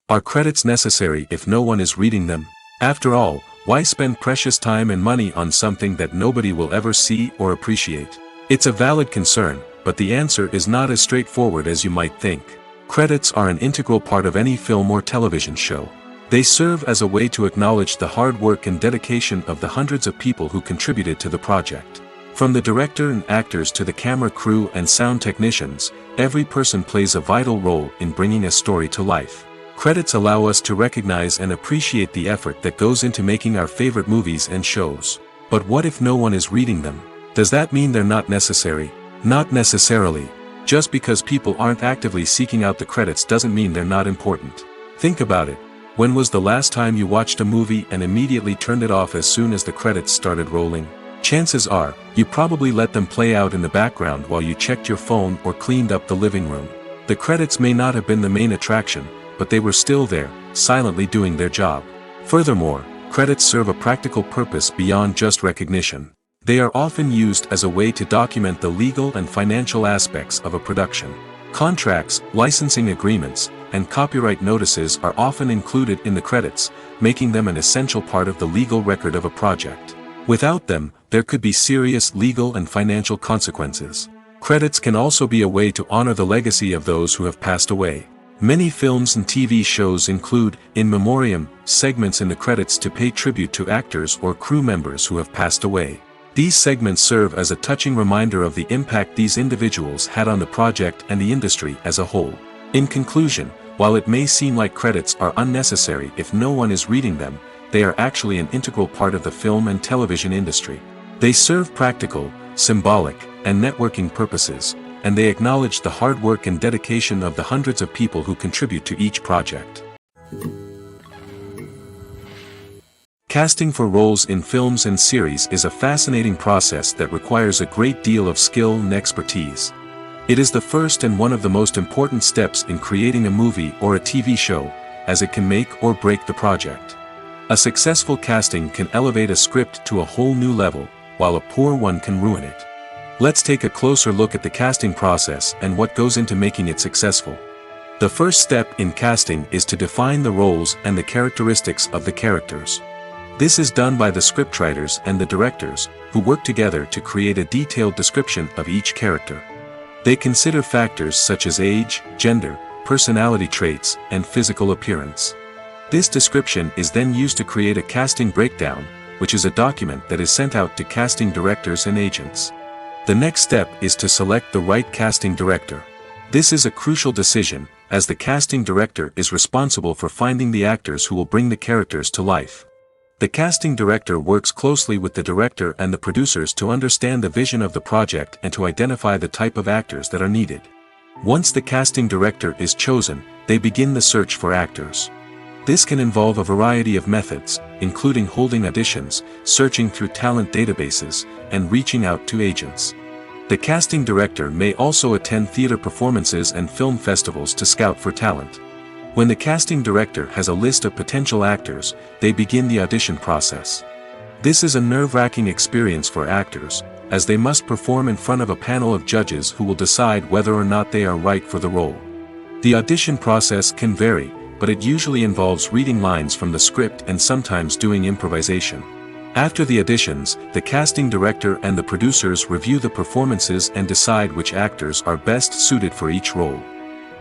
Are credits necessary if no one is reading them? After all, why spend precious time and money on something that nobody will ever see or appreciate? It's a valid concern, but the answer is not as straightforward as you might think. Credits are an integral part of any film or television show. They serve as a way to acknowledge the hard work and dedication of the hundreds of people who contributed to the project. From the director and actors to the camera crew and sound technicians, every person plays a vital role in bringing a story to life. Credits allow us to recognize and appreciate the effort that goes into making our favorite movies and shows. But what if no one is reading them? Does that mean they're not necessary? Not necessarily. Just because people aren't actively seeking out the credits doesn't mean they're not important. Think about it. When was the last time you watched a movie and immediately turned it off as soon as the credits started rolling? Chances are, you probably let them play out in the background while you checked your phone or cleaned up the living room. The credits may not have been the main attraction, but they were still there, silently doing their job. Furthermore, credits serve a practical purpose beyond just recognition. They are often used as a way to document the legal and financial aspects of a production. Contracts, licensing agreements, and copyright notices are often included in the credits, making them an essential part of the legal record of a project. Without them, there could be serious legal and financial consequences. Credits can also be a way to honor the legacy of those who have passed away. Many films and TV shows include, in memoriam, segments in the credits to pay tribute to actors or crew members who have passed away. These segments serve as a touching reminder of the impact these individuals had on the project and the industry as a whole. In conclusion, while it may seem like credits are unnecessary if no one is reading them, they are actually an integral part of the film and television industry. They serve practical, symbolic, and networking purposes, and they acknowledge the hard work and dedication of the hundreds of people who contribute to each project. Casting for roles in films and series is a fascinating process that requires a great deal of skill and expertise. It is the first and one of the most important steps in creating a movie or a TV show, as it can make or break the project. A successful casting can elevate a script to a whole new level, while a poor one can ruin it. Let's take a closer look at the casting process and what goes into making it successful. The first step in casting is to define the roles and the characteristics of the characters. This is done by the scriptwriters and the directors, who work together to create a detailed description of each character. They consider factors such as age, gender, personality traits, and physical appearance. This description is then used to create a casting breakdown, which is a document that is sent out to casting directors and agents. The next step is to select the right casting director. This is a crucial decision, as the casting director is responsible for finding the actors who will bring the characters to life. The casting director works closely with the director and the producers to understand the vision of the project and to identify the type of actors that are needed. Once the casting director is chosen, they begin the search for actors. This can involve a variety of methods, including holding auditions, searching through talent databases, and reaching out to agents. The casting director may also attend theater performances and film festivals to scout for talent. When the casting director has a list of potential actors, they begin the audition process. This is a nerve-wracking experience for actors, as they must perform in front of a panel of judges who will decide whether or not they are right for the role. The audition process can vary, but it usually involves reading lines from the script and sometimes doing improvisation. After the auditions, the casting director and the producers review the performances and decide which actors are best suited for each role.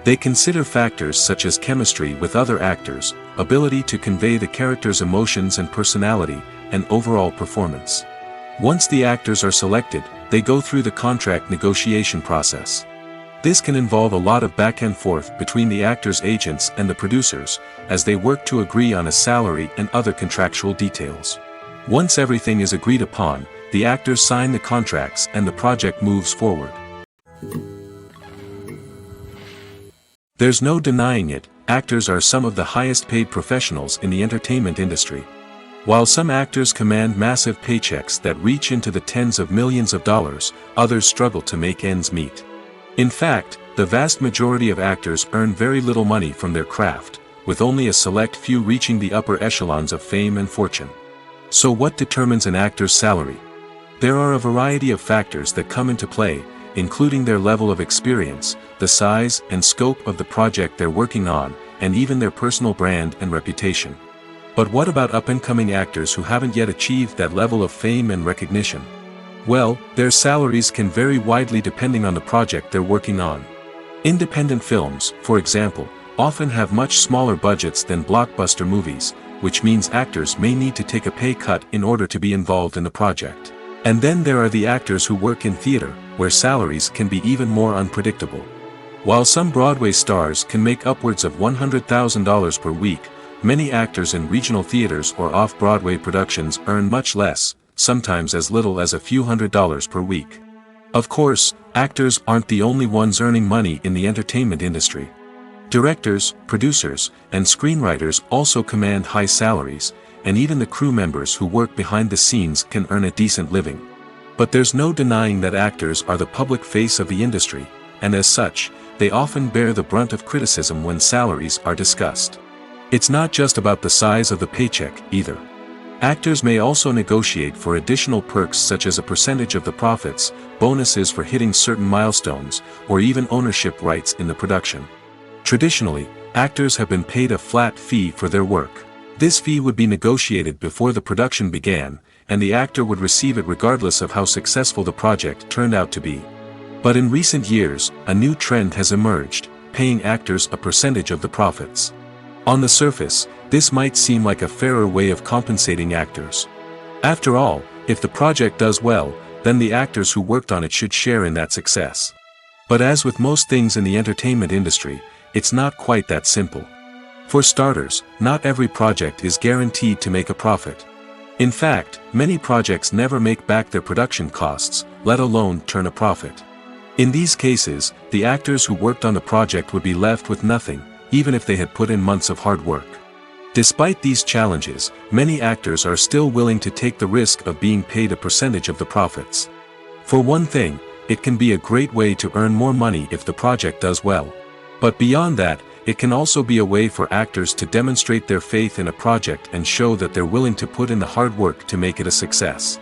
They consider factors such as chemistry with other actors, ability to convey the character's emotions and personality, and overall performance. Once the actors are selected, they go through the contract negotiation process. This can involve a lot of back and forth between the actors' agents and the producers, as they work to agree on a salary and other contractual details. Once everything is agreed upon, the actors sign the contracts and the project moves forward. There's no denying it, actors are some of the highest paid professionals in the entertainment industry. While some actors command massive paychecks that reach into the tens of millions of dollars, others struggle to make ends meet. In fact, the vast majority of actors earn very little money from their craft, with only a select few reaching the upper echelons of fame and fortune. So what determines an actor's salary? There are a variety of factors that come into play, including their level of experience, the size and scope of the project they're working on, and even their personal brand and reputation. But what about up-and-coming actors who haven't yet achieved that level of fame and recognition? Well, their salaries can vary widely depending on the project they're working on. Independent films, for example, often have much smaller budgets than blockbuster movies, which means actors may need to take a pay cut in order to be involved in the project. And then there are the actors who work in theater, where salaries can be even more unpredictable. While some Broadway stars can make upwards of $100,000 per week, many actors in regional theaters or off-Broadway productions earn much less, sometimes as little as a few $100s per week. Of course, actors aren't the only ones earning money in the entertainment industry. Directors, producers, and screenwriters also command high salaries, and even the crew members who work behind the scenes can earn a decent living. But there's no denying that actors are the public face of the industry, and as such, they often bear the brunt of criticism when salaries are discussed. It's not just about the size of the paycheck, either. Actors may also negotiate for additional perks such as a percentage of the profits, bonuses for hitting certain milestones, or even ownership rights in the production. Traditionally, actors have been paid a flat fee for their work. This fee would be negotiated before the production began, and the actor would receive it regardless of how successful the project turned out to be. But in recent years, a new trend has emerged, paying actors a percentage of the profits. On the surface, this might seem like a fairer way of compensating actors. After all, if the project does well, then the actors who worked on it should share in that success. But as with most things in the entertainment industry, it's not quite that simple. For starters, not every project is guaranteed to make a profit. In fact, many projects never make back their production costs, let alone turn a profit. In these cases, the actors who worked on the project would be left with nothing, even if they had put in months of hard work. Despite these challenges, many actors are still willing to take the risk of being paid a percentage of the profits. For one thing, it can be a great way to earn more money if the project does well. But beyond that, it can also be a way for actors to demonstrate their faith in a project and show that they're willing to put in the hard work to make it a success.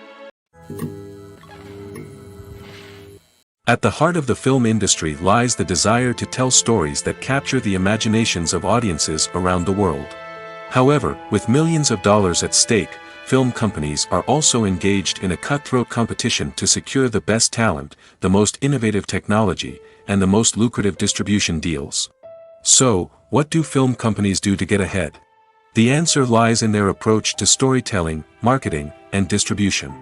At the heart of the film industry lies the desire to tell stories that capture the imaginations of audiences around the world. However, with millions of dollars at stake, film companies are also engaged in a cutthroat competition to secure the best talent, the most innovative technology, and the most lucrative distribution deals. So, what do film companies do to get ahead? The answer lies in their approach to storytelling, marketing, and distribution.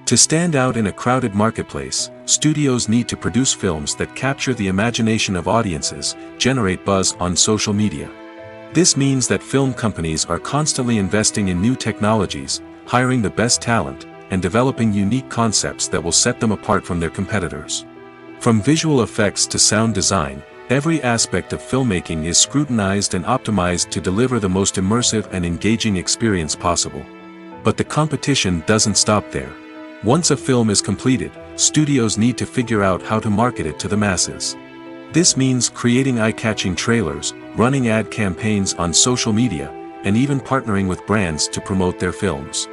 To stand out in a crowded marketplace, studios need to produce films that capture the imagination of audiences, generate buzz on social media. This means that film companies are constantly investing in new technologies, hiring the best talent, and developing unique concepts that will set them apart from their competitors. From visual effects to sound design, every aspect of filmmaking is scrutinized and optimized to deliver the most immersive and engaging experience possible. But the competition doesn't stop there. Once a film is completed, studios need to figure out how to market it to the masses. This means creating eye-catching trailers, running ad campaigns on social media, and even partnering with brands to promote their films.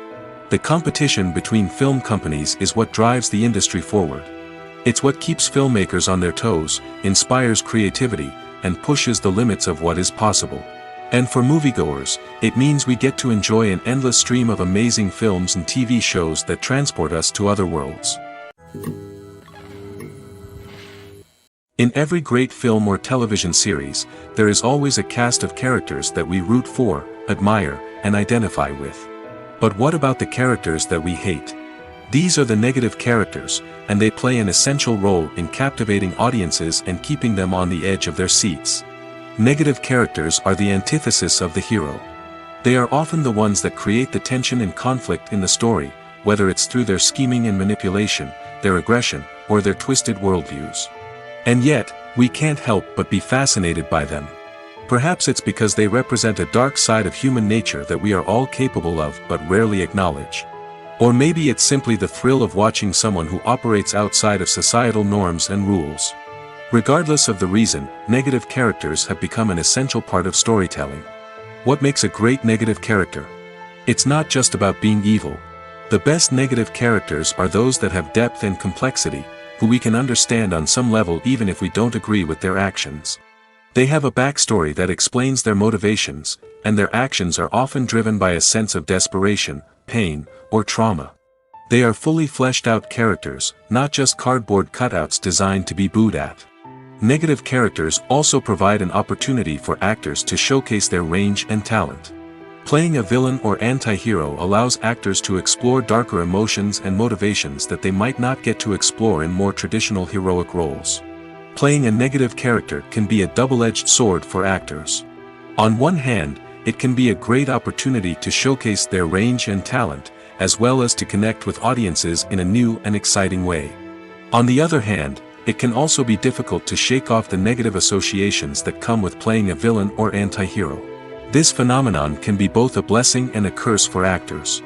The competition between film companies is what drives the industry forward. It's what keeps filmmakers on their toes, inspires creativity, and pushes the limits of what is possible. And for moviegoers, it means we get to enjoy an endless stream of amazing films and TV shows that transport us to other worlds. In every great film or television series, there is always a cast of characters that we root for, admire, and identify with. But what about the characters that we hate? These are the negative characters, and they play an essential role in captivating audiences and keeping them on the edge of their seats. Negative characters are the antithesis of the hero. They are often the ones that create the tension and conflict in the story, whether it's through their scheming and manipulation, their aggression, or their twisted worldviews. And yet, we can't help but be fascinated by them. Perhaps it's because they represent a dark side of human nature that we are all capable of but rarely acknowledge. Or maybe it's simply the thrill of watching someone who operates outside of societal norms and rules. Regardless of the reason, negative characters have become an essential part of storytelling. What makes a great negative character? It's not just about being evil. The best negative characters are those that have depth and complexity, who we can understand on some level even if we don't agree with their actions. They have a backstory that explains their motivations, and their actions are often driven by a sense of desperation, pain, or trauma. They are fully fleshed out characters, not just cardboard cutouts designed to be booed at. Negative characters also provide an opportunity for actors to showcase their range and talent. Playing a villain or anti-hero allows actors to explore darker emotions and motivations that they might not get to explore in more traditional heroic roles. Playing a negative character can be a double-edged sword for actors. On one hand, it can be a great opportunity to showcase their range and talent, as well as to connect with audiences in a new and exciting way. On the other hand, it can also be difficult to shake off the negative associations that come with playing a villain or anti-hero. This phenomenon can be both a blessing and a curse for actors.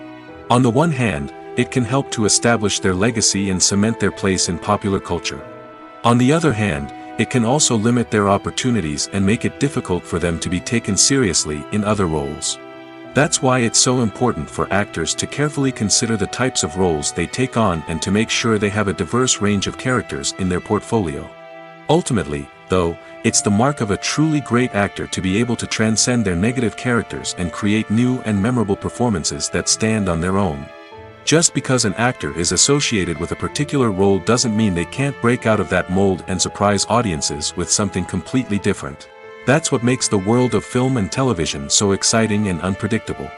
On the one hand, it can help to establish their legacy and cement their place in popular culture. On the other hand, it can also limit their opportunities and make it difficult for them to be taken seriously in other roles. That's why it's so important for actors to carefully consider the types of roles they take on and to make sure they have a diverse range of characters in their portfolio. Ultimately, though, it's the mark of a truly great actor to be able to transcend their negative characters and create new and memorable performances that stand on their own. Just because an actor is associated with a particular role doesn't mean they can't break out of that mold and surprise audiences with something completely different. That's what makes the world of film and television so exciting and unpredictable.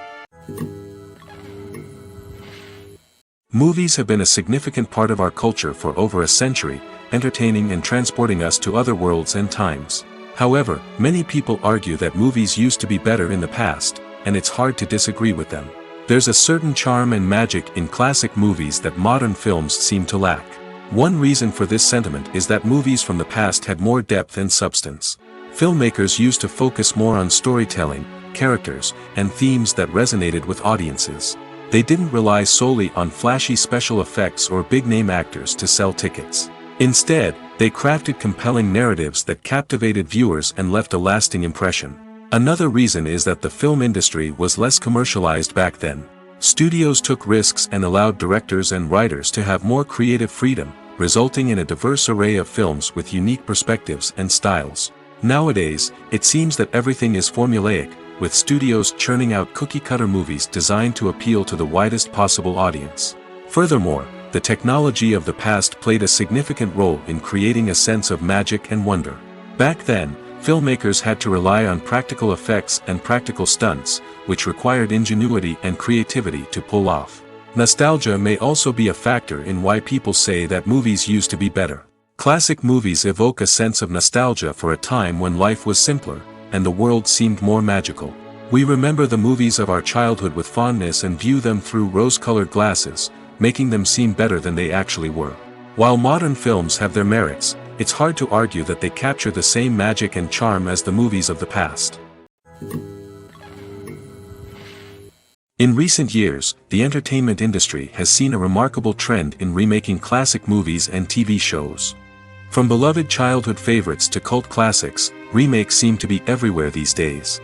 Movies have been a significant part of our culture for over a century, entertaining and transporting us to other worlds and times. However, many people argue that movies used to be better in the past, and it's hard to disagree with them. There's a certain charm and magic in classic movies that modern films seem to lack. One reason for this sentiment is that movies from the past had more depth and substance. Filmmakers used to focus more on storytelling, characters, and themes that resonated with audiences. They didn't rely solely on flashy special effects or big-name actors to sell tickets. Instead, they crafted compelling narratives that captivated viewers and left a lasting impression. Another reason is that the film industry was less commercialized back then. Studios took risks and allowed directors and writers to have more creative freedom, resulting in a diverse array of films with unique perspectives and styles. Nowadays, it seems that everything is formulaic, with studios churning out cookie-cutter movies designed to appeal to the widest possible audience. Furthermore, the technology of the past played a significant role in creating a sense of magic and wonder. Back then, filmmakers had to rely on practical effects and practical stunts, which required ingenuity and creativity to pull off. Nostalgia may also be a factor in why people say that movies used to be better. Classic movies evoke a sense of nostalgia for a time when life was simpler, and the world seemed more magical. We remember the movies of our childhood with fondness and view them through rose-colored glasses, making them seem better than they actually were. While modern films have their merits, it's hard to argue that they capture the same magic and charm as the movies of the past. In recent years, the entertainment industry has seen a remarkable trend in remaking classic movies and TV shows. From beloved childhood favorites to cult classics, remakes seem to be everywhere these days.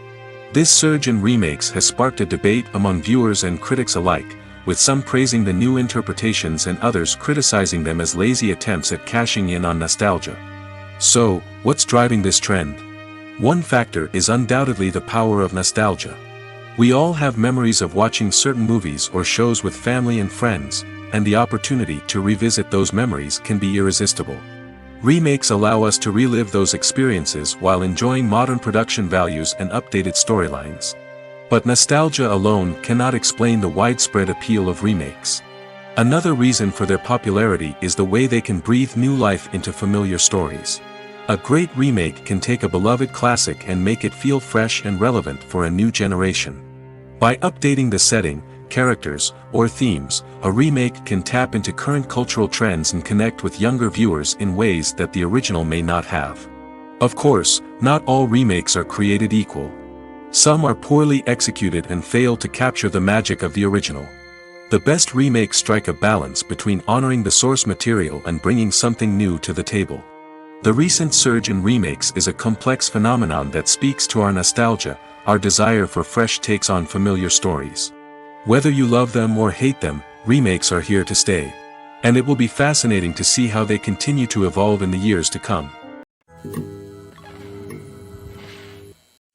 This surge in remakes has sparked a debate among viewers and critics alike, with some praising the new interpretations and others criticizing them as lazy attempts at cashing in on nostalgia. So, what's driving this trend? One factor is undoubtedly the power of nostalgia. We all have memories of watching certain movies or shows with family and friends, and the opportunity to revisit those memories can be irresistible. Remakes allow us to relive those experiences while enjoying modern production values and updated storylines. But nostalgia alone cannot explain the widespread appeal of remakes. Another reason for their popularity is the way they can breathe new life into familiar stories. A great remake can take a beloved classic and make it feel fresh and relevant for a new generation. By updating the setting, characters, or themes, a remake can tap into current cultural trends and connect with younger viewers in ways that the original may not have. Of course, not all remakes are created equal. Some are poorly executed and fail to capture the magic of the original. The best remakes strike a balance between honoring the source material and bringing something new to the table. The recent surge in remakes is a complex phenomenon that speaks to our nostalgia, our desire for fresh takes on familiar stories. Whether you love them or hate them, remakes are here to stay. And it will be fascinating to see how they continue to evolve in the years to come.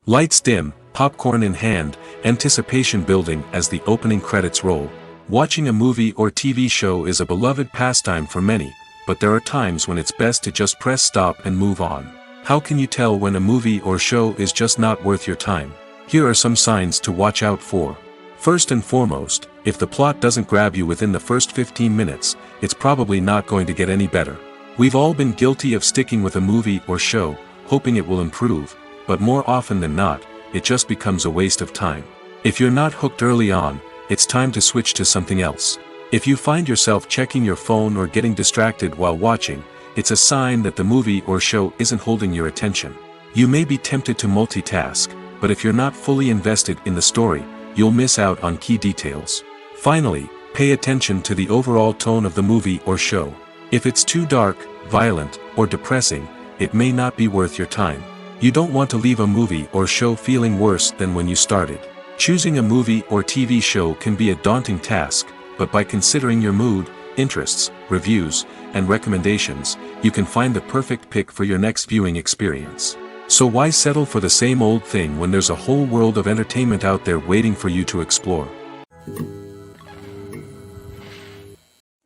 Lights dim, popcorn in hand, anticipation building as the opening credits roll. Watching a movie or TV show is a beloved pastime for many, but there are times when it's best to just press stop and move on. How can you tell when a movie or show is just not worth your time? Here are some signs to watch out for. First and foremost, if the plot doesn't grab you within the first 15 minutes, it's probably not going to get any better. We've all been guilty of sticking with a movie or show, hoping it will improve, but more often than not, it just becomes a waste of time. If you're not hooked early on, it's time to switch to something else. If you find yourself checking your phone or getting distracted while watching, it's a sign that the movie or show isn't holding your attention. You may be tempted to multitask, but if you're not fully invested in the story, you'll miss out on key details. Finally, pay attention to the overall tone of the movie or show. If it's too dark, violent, or depressing, it may not be worth your time. You don't want to leave a movie or show feeling worse than when you started. Choosing a movie or TV show can be a daunting task, but by considering your mood, interests, reviews, and recommendations, you can find the perfect pick for your next viewing experience. So why settle for the same old thing when there's a whole world of entertainment out there waiting for you to explore?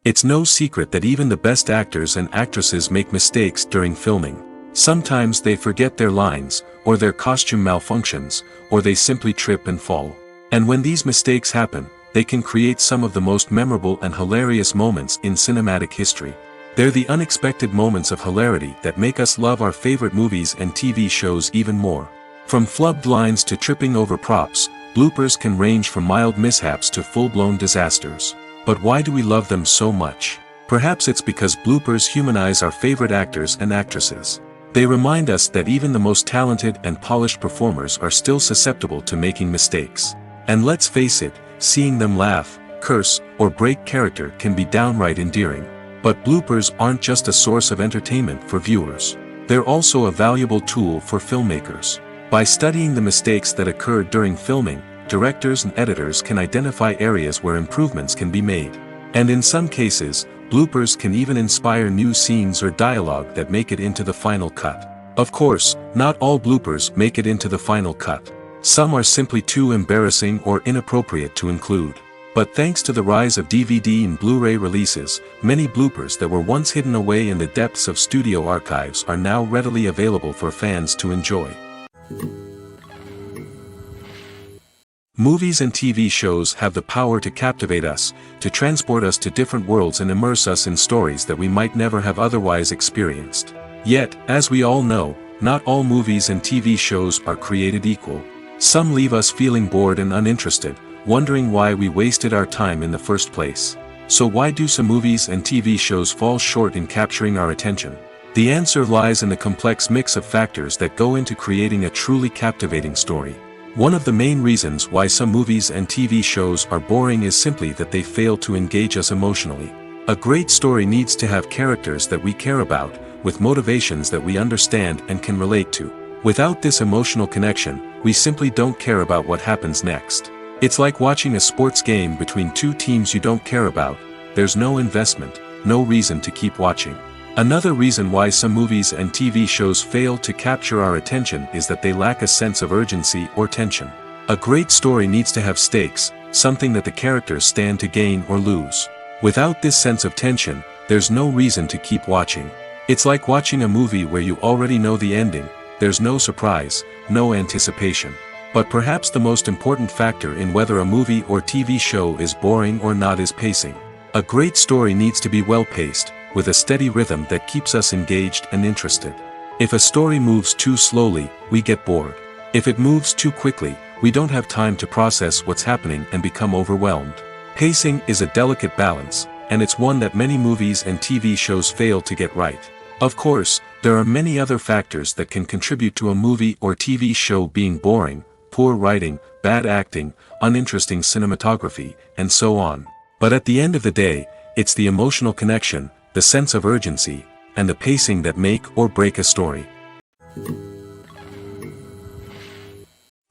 It's no secret that even the best actors and actresses make mistakes during filming. Sometimes they forget their lines, or their costume malfunctions, or they simply trip and fall. And when these mistakes happen, they can create some of the most memorable and hilarious moments in cinematic history. They're the unexpected moments of hilarity that make us love our favorite movies and TV shows even more. From flubbed lines to tripping over props, bloopers can range from mild mishaps to full-blown disasters. But why do we love them so much? Perhaps it's because bloopers humanize our favorite actors and actresses. They remind us that even the most talented and polished performers are still susceptible to making mistakes. And let's face it, seeing them laugh, curse, or break character can be downright endearing. But bloopers aren't just a source of entertainment for viewers. They're also a valuable tool for filmmakers. By studying the mistakes that occurred during filming, directors and editors can identify areas where improvements can be made. And in some cases, bloopers can even inspire new scenes or dialogue that make it into the final cut. Of course, not all bloopers make it into the final cut. Some are simply too embarrassing or inappropriate to include. But thanks to the rise of DVD and Blu-ray releases, many bloopers that were once hidden away in the depths of studio archives are now readily available for fans to enjoy. Movies and TV shows have the power to captivate us, to transport us to different worlds and immerse us in stories that we might never have otherwise experienced. Yet, as we all know, not all movies and TV shows are created equal. Some leave us feeling bored and uninterested, wondering why we wasted our time in the first place. So why do some movies and TV shows fall short in capturing our attention? The answer lies in the complex mix of factors that go into creating a truly captivating story. One of the main reasons why some movies and TV shows are boring is simply that they fail to engage us emotionally. A great story needs to have characters that we care about, with motivations that we understand and can relate to. Without this emotional connection, we simply don't care about what happens next. It's like watching a sports game between two teams you don't care about. There's no investment, no reason to keep watching. Another reason why some movies and TV shows fail to capture our attention is that they lack a sense of urgency or tension. A great story needs to have stakes, something that the characters stand to gain or lose. Without this sense of tension, there's no reason to keep watching. It's like watching a movie where you already know the ending. There's no surprise, no anticipation. But perhaps the most important factor in whether a movie or TV show is boring or not is pacing. A great story needs to be well-paced, with a steady rhythm that keeps us engaged and interested. If a story moves too slowly, we get bored. If it moves too quickly, we don't have time to process what's happening and become overwhelmed. Pacing is a delicate balance, and it's one that many movies and TV shows fail to get right. Of course, there are many other factors that can contribute to a movie or TV show being boring: poor writing, bad acting, uninteresting cinematography, and so on. But at the end of the day, it's the emotional connection, the sense of urgency, and the pacing that make or break a story.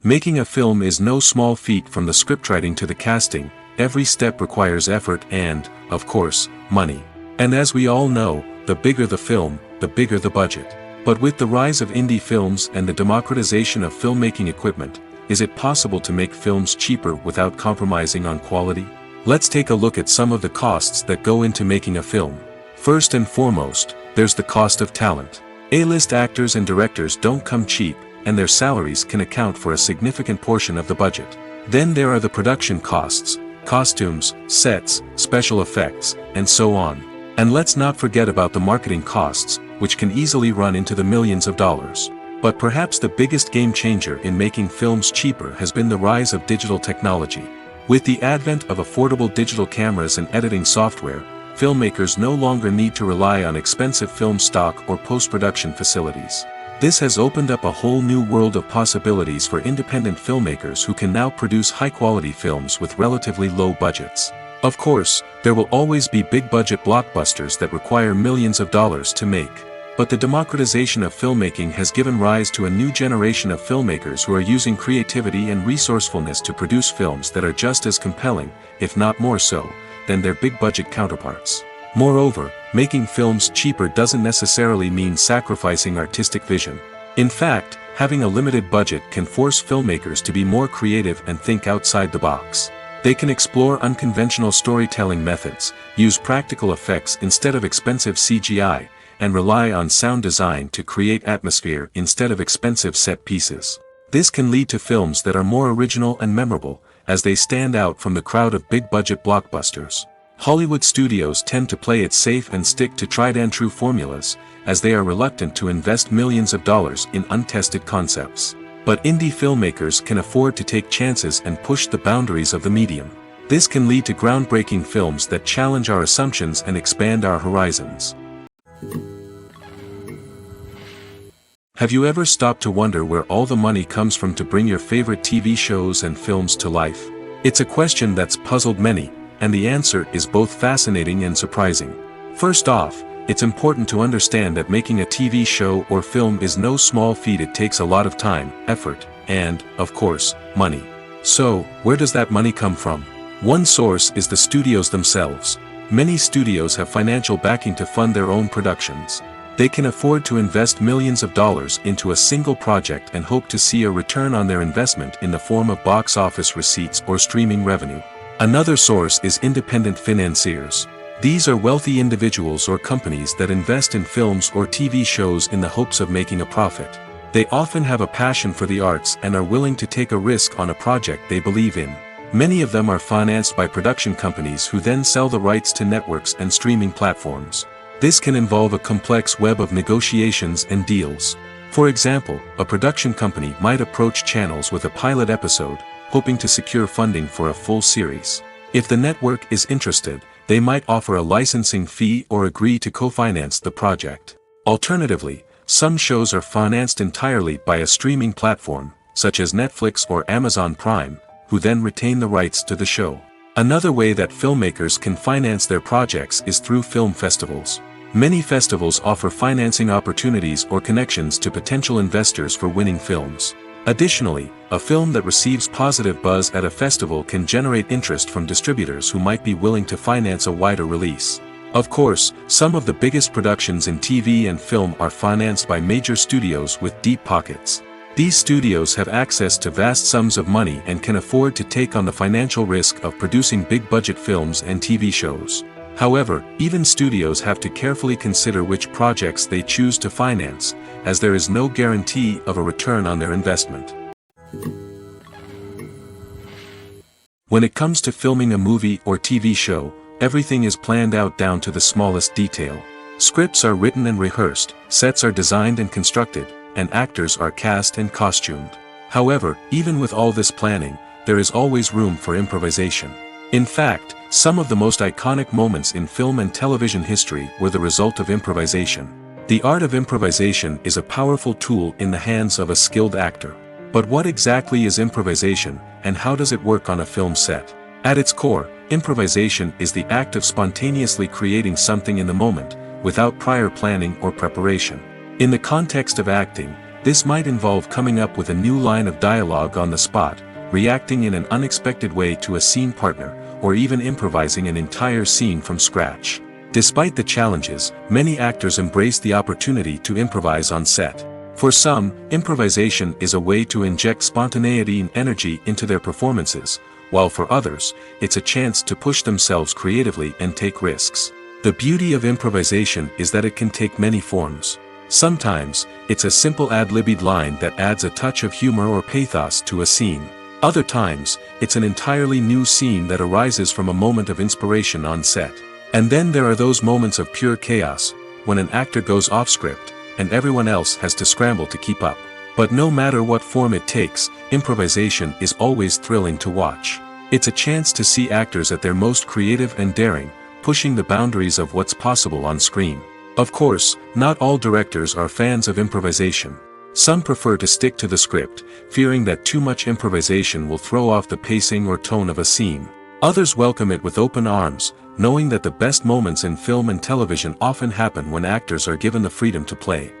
Making a film is no small feat. From the scriptwriting to the casting, every step requires effort and, of course, money. And as we all know, the bigger the film, the bigger the budget. But with the rise of indie films and the democratization of filmmaking equipment, is it possible to make films cheaper without compromising on quality? Let's take a look at some of the costs that go into making a film. First and foremost, there's the cost of talent. A-list actors and directors don't come cheap, and their salaries can account for a significant portion of the budget. Then there are the production costs: costumes, sets, special effects, and so on. And let's not forget about the marketing costs, which can easily run into the millions of dollars. But perhaps the biggest game changer in making films cheaper has been the rise of digital technology. With the advent of affordable digital cameras and editing software, filmmakers no longer need to rely on expensive film stock or post-production facilities. This has opened up a whole new world of possibilities for independent filmmakers who can now produce high-quality films with relatively low budgets. Of course, there will always be big-budget blockbusters that require millions of dollars to make. But the democratization of filmmaking has given rise to a new generation of filmmakers who are using creativity and resourcefulness to produce films that are just as compelling, if not more so, than their big-budget counterparts. Moreover, making films cheaper doesn't necessarily mean sacrificing artistic vision. In fact, having a limited budget can force filmmakers to be more creative and think outside the box. They can explore unconventional storytelling methods, use practical effects instead of expensive CGI, and rely on sound design to create atmosphere instead of expensive set pieces. This can lead to films that are more original and memorable, as they stand out from the crowd of big-budget blockbusters. Hollywood studios tend to play it safe and stick to tried-and-true formulas, as they are reluctant to invest millions of dollars in untested concepts. But indie filmmakers can afford to take chances and push the boundaries of the medium. This can lead to groundbreaking films that challenge our assumptions and expand our horizons. Have you ever stopped to wonder where all the money comes from to bring your favorite TV shows and films to life? It's a question that's puzzled many, and the answer is both fascinating and surprising. First off, it's important to understand that making a TV show or film is no small feat. It takes a lot of time, effort, and, of course, money. So, where does that money come from? One source is the studios themselves. Many studios have financial backing to fund their own productions. They can afford to invest millions of dollars into a single project and hope to see a return on their investment in the form of box office receipts or streaming revenue. Another source is independent financiers. These are wealthy individuals or companies that invest in films or TV shows in the hopes of making a profit. They often have a passion for the arts and are willing to take a risk on a project they believe in. Many of them are financed by production companies who then sell the rights to networks and streaming platforms. This can involve a complex web of negotiations and deals. For example, a production company might approach channels with a pilot episode, hoping to secure funding for a full series. If the network is interested, they might offer a licensing fee or agree to co-finance the project. Alternatively, some shows are financed entirely by a streaming platform, such as Netflix or Amazon Prime, who then retain the rights to the show. Another way that filmmakers can finance their projects is through film festivals. Many festivals offer financing opportunities or connections to potential investors for winning films. Additionally, a film that receives positive buzz at a festival can generate interest from distributors who might be willing to finance a wider release. Of course, some of the biggest productions in TV and film are financed by major studios with deep pockets. These studios have access to vast sums of money and can afford to take on the financial risk of producing big-budget films and TV shows. However, even studios have to carefully consider which projects they choose to finance, as there is no guarantee of a return on their investment. When it comes to filming a movie or TV show, everything is planned out down to the smallest detail. Scripts are written and rehearsed, sets are designed and constructed, and actors are cast and costumed. However, even with all this planning, there is always room for improvisation. In fact, some of the most iconic moments in film and television history were the result of improvisation. The art of improvisation is a powerful tool in the hands of a skilled actor. But what exactly is improvisation, and how does it work on a film set? At its core, improvisation is the act of spontaneously creating something in the moment, without prior planning or preparation. In the context of acting, this might involve coming up with a new line of dialogue on the spot, reacting in an unexpected way to a scene partner, or even improvising an entire scene from scratch. Despite the challenges, many actors embrace the opportunity to improvise on set. For some, improvisation is a way to inject spontaneity and energy into their performances, while for others, it's a chance to push themselves creatively and take risks. The beauty of improvisation is that it can take many forms. Sometimes, it's a simple ad-libbed line that adds a touch of humor or pathos to a scene. Other times, it's an entirely new scene that arises from a moment of inspiration on set. And then there are those moments of pure chaos, when an actor goes off script, and everyone else has to scramble to keep up. But no matter what form it takes, improvisation is always thrilling to watch. It's a chance to see actors at their most creative and daring, pushing the boundaries of what's possible on screen. Of course, not all directors are fans of improvisation. Some prefer to stick to the script, fearing that too much improvisation will throw off the pacing or tone of a scene. Others welcome it with open arms, knowing that the best moments in film and television often happen when actors are given the freedom to play.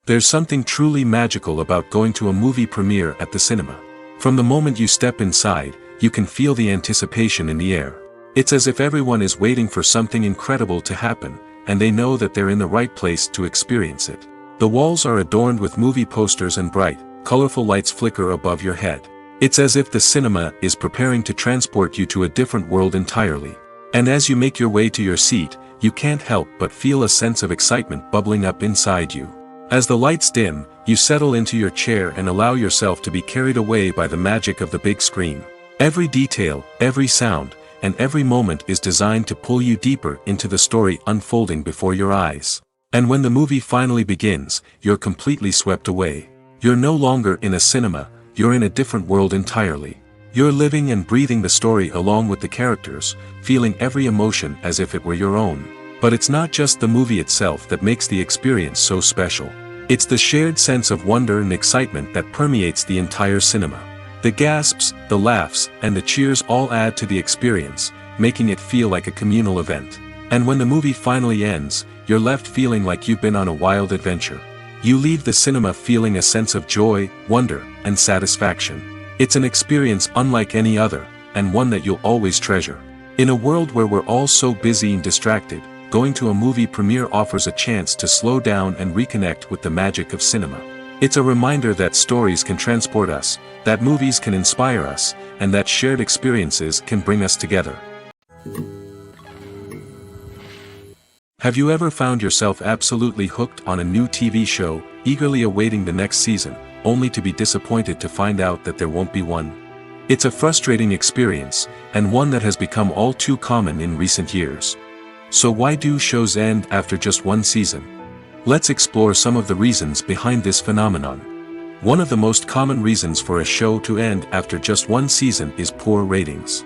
There's something truly magical about going to a movie premiere at the cinema. From the moment you step inside, you can feel the anticipation in the air. It's as if everyone is waiting for something incredible to happen, and they know that they're in the right place to experience it. The walls are adorned with movie posters and bright, colorful lights flicker above your head. It's as if the cinema is preparing to transport you to a different world entirely. And as you make your way to your seat, you can't help but feel a sense of excitement bubbling up inside you. As the lights dim, you settle into your chair and allow yourself to be carried away by the magic of the big screen. Every detail, every sound, and every moment is designed to pull you deeper into the story unfolding before your eyes. And when the movie finally begins, you're completely swept away. You're no longer in a cinema, you're in a different world entirely. You're living and breathing the story along with the characters, feeling every emotion as if it were your own. But it's not just the movie itself that makes the experience so special. It's the shared sense of wonder and excitement that permeates the entire cinema. The gasps, the laughs, and the cheers all add to the experience, making it feel like a communal event. And when the movie finally ends, you're left feeling like you've been on a wild adventure. You leave the cinema feeling a sense of joy, wonder, and satisfaction. It's an experience unlike any other, and one that you'll always treasure. In a world where we're all so busy and distracted, going to a movie premiere offers a chance to slow down and reconnect with the magic of cinema. It's a reminder that stories can transport us, that movies can inspire us, and that shared experiences can bring us together. Have you ever found yourself absolutely hooked on a new TV show, eagerly awaiting the next season, only to be disappointed to find out that there won't be one? It's a frustrating experience, and one that has become all too common in recent years. So why do shows end after just one season? Let's explore some of the reasons behind this phenomenon. One of the most common reasons for a show to end after just one season is poor ratings.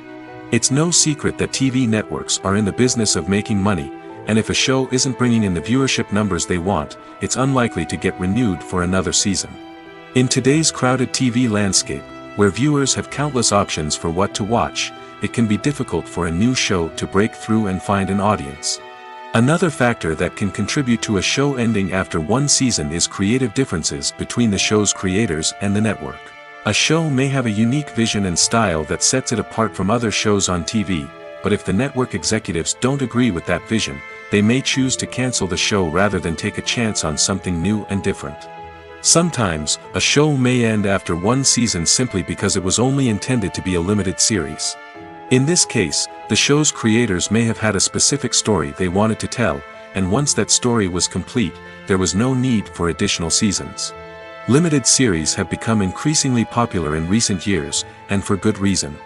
It's no secret that TV networks are in the business of making money, and if a show isn't bringing in the viewership numbers they want, it's unlikely to get renewed for another season. In today's crowded TV landscape, where viewers have countless options for what to watch, it can be difficult for a new show to break through and find an audience. Another factor that can contribute to a show ending after one season is creative differences between the show's creators and the network. A show may have a unique vision and style that sets it apart from other shows on TV, but if the network executives don't agree with that vision, they may choose to cancel the show rather than take a chance on something new and different. Sometimes, a show may end after one season simply because it was only intended to be a limited series. In this case, the show's creators may have had a specific story they wanted to tell, and once that story was complete, there was no need for additional seasons. Limited series have become increasingly popular in recent years, and for good reason.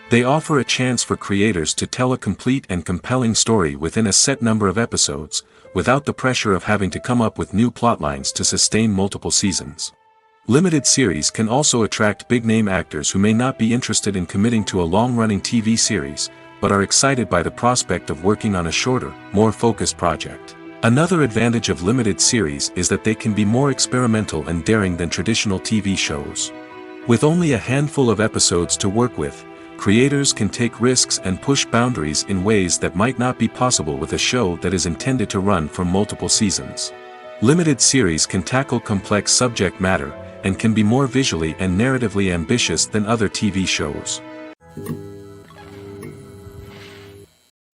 They offer a chance for creators to tell a complete and compelling story within a set number of episodes, without the pressure of having to come up with new plotlines to sustain multiple seasons. Limited series can also attract big-name actors who may not be interested in committing to a long-running TV series, but are excited by the prospect of working on a shorter, more focused project. Another advantage of limited series is that they can be more experimental and daring than traditional TV shows. With only a handful of episodes to work with, creators can take risks and push boundaries in ways that might not be possible with a show that is intended to run for multiple seasons. Limited series can tackle complex subject matter, and can be more visually and narratively ambitious than other TV shows.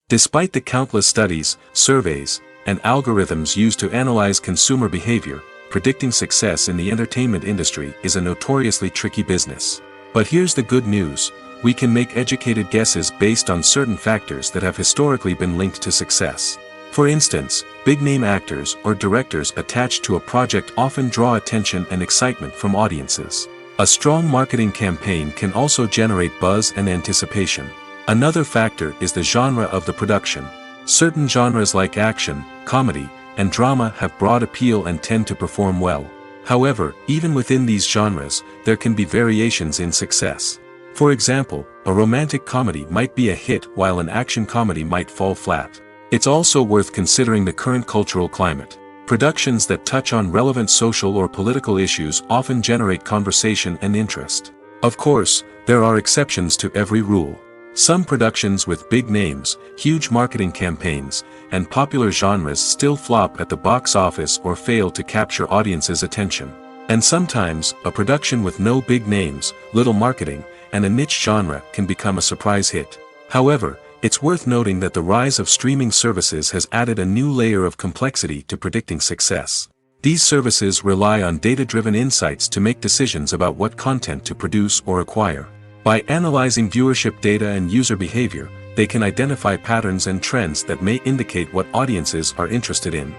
Despite the countless studies, surveys, and algorithms used to analyze consumer behavior, predicting success in the entertainment industry is a notoriously tricky business. But here's the good news: we can make educated guesses based on certain factors that have historically been linked to success. For instance, big-name actors or directors attached to a project often draw attention and excitement from audiences. A strong marketing campaign can also generate buzz and anticipation. Another factor is the genre of the production. Certain genres like action, comedy, and drama have broad appeal and tend to perform well. However, even within these genres, there can be variations in success. For example, a romantic comedy might be a hit while an action comedy might fall flat. It's also worth considering the current cultural climate. Productions that touch on relevant social or political issues often generate conversation and interest. Of course, there are exceptions to every rule. Some productions with big names, huge marketing campaigns, and popular genres still flop at the box office or fail to capture audiences' attention. And sometimes, a production with no big names, little marketing, and a niche genre can become a surprise hit. However, it's worth noting that the rise of streaming services has added a new layer of complexity to predicting success. These services rely on data-driven insights to make decisions about what content to produce or acquire. By analyzing viewership data and user behavior, they can identify patterns and trends that may indicate what audiences are interested in.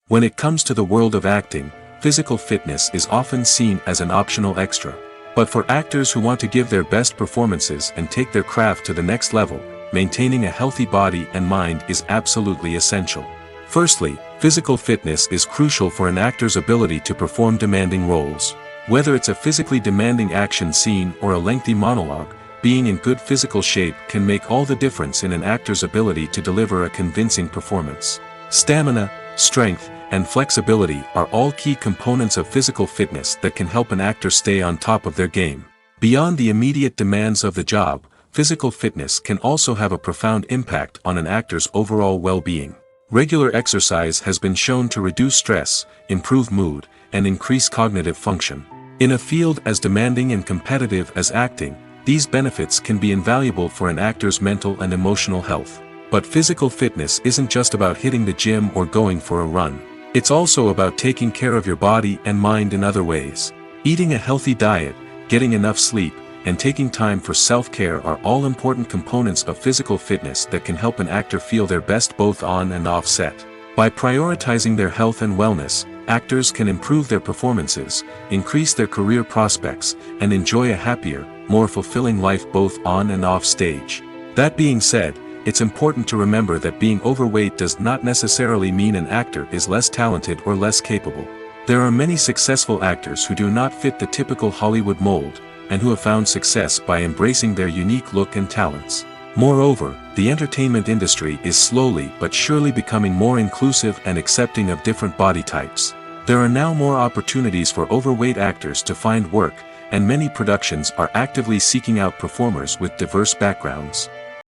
When it comes to the world of acting, physical fitness is often seen as an optional extra. But for actors who want to give their best performances and take their craft to the next level, maintaining a healthy body and mind is absolutely essential. Firstly, physical fitness is crucial for an actor's ability to perform demanding roles. Whether it's a physically demanding action scene or a lengthy monologue, being in good physical shape can make all the difference in an actor's ability to deliver a convincing performance. Stamina, strength, and flexibility are all key components of physical fitness that can help an actor stay on top of their game. Beyond the immediate demands of the job, physical fitness can also have a profound impact on an actor's overall well-being. Regular exercise has been shown to reduce stress, improve mood, and increase cognitive function. In a field as demanding and competitive as acting, these benefits can be invaluable for an actor's mental and emotional health. But physical fitness isn't just about hitting the gym or going for a run. It's also about taking care of your body and mind in other ways. Eating a healthy diet, getting enough sleep, and taking time for self-care are all important components of physical fitness that can help an actor feel their best both on and off set. By prioritizing their health and wellness, actors can improve their performances, increase their career prospects, and enjoy a happier, more fulfilling life both on and off stage. That being said, it's important to remember that being overweight does not necessarily mean an actor is less talented or less capable. There are many successful actors who do not fit the typical Hollywood mold, and who have found success by embracing their unique look and talents. Moreover, the entertainment industry is slowly but surely becoming more inclusive and accepting of different body types. There are now more opportunities for overweight actors to find work, and many productions are actively seeking out performers with diverse backgrounds.